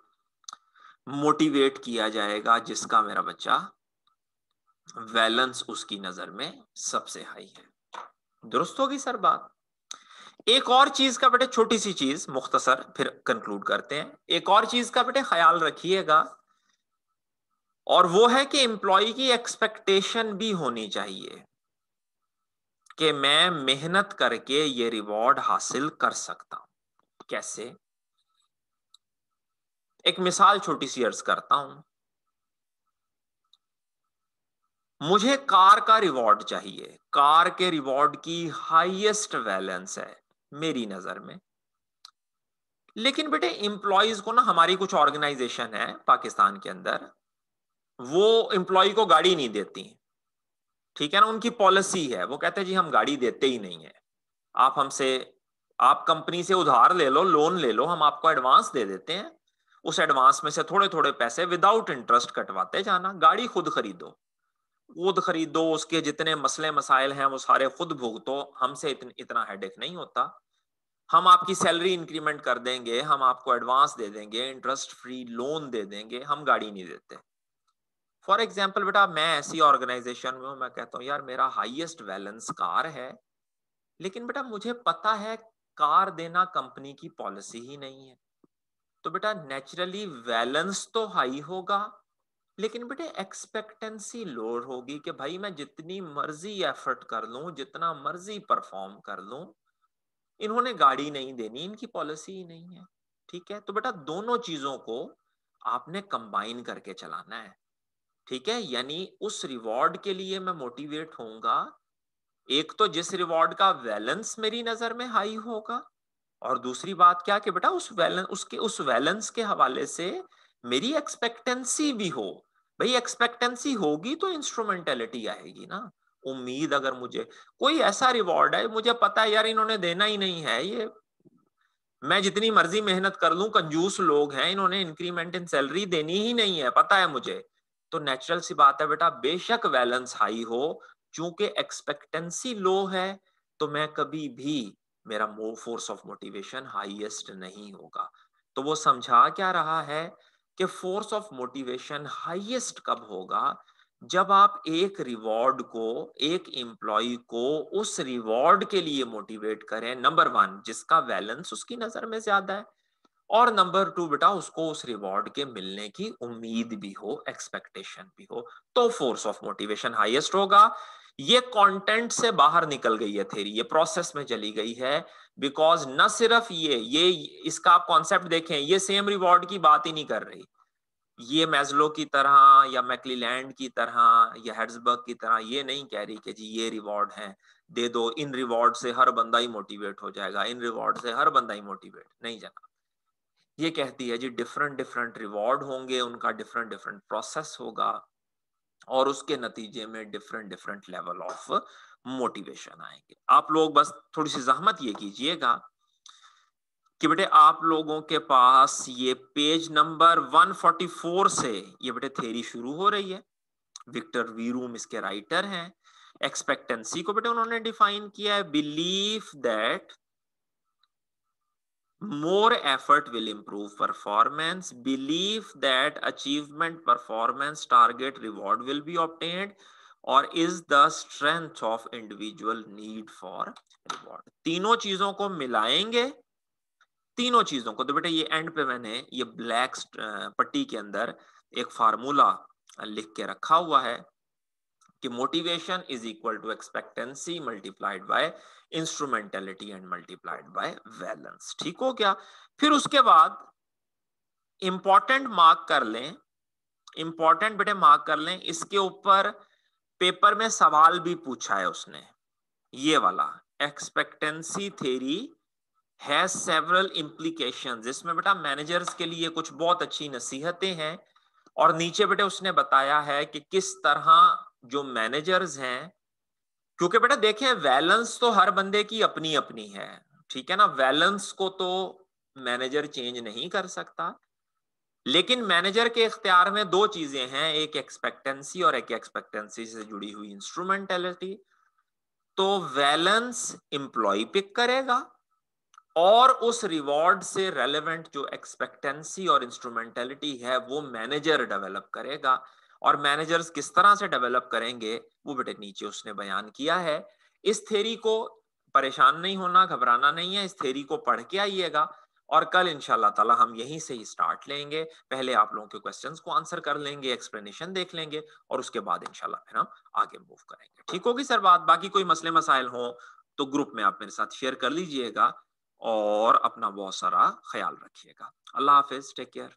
मोटिवेट किया जाएगा जिसका मेरा बच्चा वैलेंस उसकी नजर में सबसे हाई है। दुरुस्त होगी सर बात? एक और चीज का बेटे, छोटी सी चीज मुख्तसर, फिर कंक्लूड करते हैं। एक और चीज का बेटे ख्याल रखिएगा, और वो है कि एम्प्लॉय की एक्सपेक्टेशन भी होनी चाहिए कि मैं मेहनत करके ये रिवॉर्ड हासिल कर सकता हूं। कैसे? एक मिसाल छोटी सी अर्ज करता हूं। मुझे कार का रिवॉर्ड चाहिए, कार के रिवॉर्ड की हाईएस्ट वैलेंस है मेरी नजर में, लेकिन बेटे एम्प्लॉयज को ना, हमारी कुछ ऑर्गेनाइजेशन है पाकिस्तान के अंदर, वो एम्प्लॉय को गाड़ी नहीं देती, ठीक है ना, उनकी पॉलिसी है, वो कहते हैं जी हम गाड़ी देते ही नहीं है, आप हमसे, आप कंपनी से उधार ले लो, लोन ले लो, हम आपको एडवांस दे देते हैं, उस एडवांस में से थोड़े थोड़े पैसे विदाउट इंटरेस्ट कटवाते जाना, गाड़ी खुद खरीदो, खुद खरीदो, उसके जितने मसले मसाइल हैं वो सारे खुद भुगतो, हमसे इतना हेडेक नहीं होता, हम आपकी सैलरी इंक्रीमेंट कर देंगे, हम आपको एडवांस दे देंगे, इंटरेस्ट फ्री लोन दे देंगे, हम गाड़ी नहीं देते। फॉर एग्जाम्पल बेटा, मैं ऐसी ऑर्गेनाइजेशन में हूं, मैं कहता हूं यार मेरा हाईएस्ट बैलेंस कार है, लेकिन बेटा मुझे पता है कार देना कंपनी की पॉलिसी ही नहीं है, तो बेटा नेचुरली बैलेंस तो हाई होगा, लेकिन बेटे एक्सपेक्टेंसी लो होगी कि भाई मैं जितनी मर्जी एफर्ट कर लूं, जितना मर्जी परफॉर्म कर लूं, इन्होंने गाड़ी नहीं देनी, इनकी पॉलिसी ही नहीं है। ठीक है, तो बेटा दोनों चीजों को आपने कंबाइन करके चलाना है। ठीक है, यानी उस रिवॉर्ड के लिए मैं मोटिवेट होऊंगा, एक तो जिस रिवॉर्ड का बैलेंस मेरी नजर में हाई होगा, और दूसरी बात क्या कि बेटा उस बैलेंस के हवाले से मेरी एक्सपेक्टेंसी भी हो। भाई एक्सपेक्टेंसी होगी तो इंस्ट्रूमेंटेलिटी आएगी ना। उम्मीद, अगर मुझे कोई ऐसा रिवॉर्ड है, मुझे पता है यार इन्होंने देना ही नहीं है, ये मैं जितनी मर्जी मेहनत कर लूं, कंजूस लोग हैं, इन्होंने इंक्रीमेंट इन सैलरी देनी ही नहीं है, पता है मुझे, तो नेचुरल सी बात है बेटा, बेशक बैलेंस हाई हो, चूंकि एक्सपेक्टेंसी लो है, तो मैं कभी भी, मेरा फोर्स ऑफ मोटिवेशन हाईएस्ट नहीं होगा। तो वो समझा क्या रहा है कि फोर्स ऑफ मोटिवेशन हाईएस्ट कब होगा? जब आप एक रिवॉर्ड को, एक एम्प्लॉय को उस रिवॉर्ड के लिए मोटिवेट करें, नंबर वन जिसका बैलेंस उसकी नजर में ज्यादा है, और नंबर टू बेटा उसको उस रिवॉर्ड के मिलने की उम्मीद भी हो, एक्सपेक्टेशन भी हो, तो फोर्स ऑफ मोटिवेशन हाईएस्ट होगा। ये कंटेंट से बाहर निकल गई है थ्योरी, ये प्रोसेस में चली गई है, बिकॉज न सिर्फ ये इसका आप कॉन्सेप्ट देखें, ये सेम रिवॉर्ड की बात ही नहीं कर रही, ये मैस्लो की तरह या मैक्लीलैंड की तरह या हेड्सबर्ग की तरह ये नहीं कह रही कि जी ये रिवॉर्ड है, दे दो, इन रिवॉर्ड से हर बंदा ही मोटिवेट हो जाएगा, इन रिवॉर्ड से हर बंदा ही मोटिवेट नहीं जाना। ये कहती है जी डिफरेंट डिफरेंट रिवॉर्ड होंगे, उनका डिफरेंट डिफरेंट प्रोसेस होगा, और उसके नतीजे में different different level of motivation आएंगे। आप लोग बस थोड़ी सी जहमत ये कीजिएगा कि बेटे आप लोगों के पास ये पेज नंबर 144 से ये बेटे थ्योरी शुरू हो रही है। विक्टर वीरूम इसके राइटर हैं। एक्सपेक्टेंसी को बेटे उन्होंने डिफाइन किया है, belief that more effort will improve performance, belief that achievement performance target reward will be obtained, और is the strength of individual need for reward। तीनों चीजों को मिलाएंगे, तीनों चीजों को, तो बेटा ये एंड पे मैंने ये ब्लैक पट्टी के अंदर एक फार्मूला लिख के रखा हुआ है कि motivation is equal to expectancy multiplied by instrumentality and multiplied by valence. ठीक हो गया? फिर उसके बाद इंपॉर्टेंट मार्क कर लें, इंपॉर्टेंट बेटे मार्क कर लें, इसके ऊपर पेपर में सवाल भी पूछा है उसने, ये वाला expectancy theory has several implications. इसमें बेटा मैनेजर्स के लिए कुछ बहुत अच्छी नसीहतें हैं, और नीचे बेटे उसने बताया है कि किस तरह जो मैनेजर्स हैं, क्योंकि बेटा देखें वैलेंस तो हर बंदे की अपनी अपनी है, ठीक है ना, वैलेंस को तो मैनेजर चेंज नहीं कर सकता, लेकिन मैनेजर के इख्तियार में दो चीजें हैं, एक एक्सपेक्टेंसी और एक एक्सपेक्टेंसी से जुड़ी हुई इंस्ट्रूमेंटेलिटी। तो वैलेंस एम्प्लॉय पिक करेगा और उस रिवॉर्ड से रेलेवेंट जो एक्सपेक्टेंसी और इंस्ट्रूमेंटेलिटी है वो मैनेजर डेवलप करेगा। और मैनेजर्स किस तरह से डेवलप करेंगे वो बेटे नीचे उसने बयान किया है। इस थ्योरी को परेशान नहीं होना, घबराना नहीं है, इस थ्योरी को पढ़ के आइएगा और कल इंशाल्लाह ताला हम यहीं से ही स्टार्ट लेंगे। पहले आप लोगों के क्वेश्चंस को आंसर कर लेंगे, एक्सप्लेनेशन देख लेंगे और उसके बाद इंशाल्लाह फिर हम आगे मूव करेंगे। ठीक होगी सर बात? बाकी कोई मसले मसाइल हो तो ग्रुप में आप मेरे साथ शेयर कर लीजिएगा और अपना बहुत सारा ख्याल रखिएगा। अल्लाह हाफिज, टेक केयर।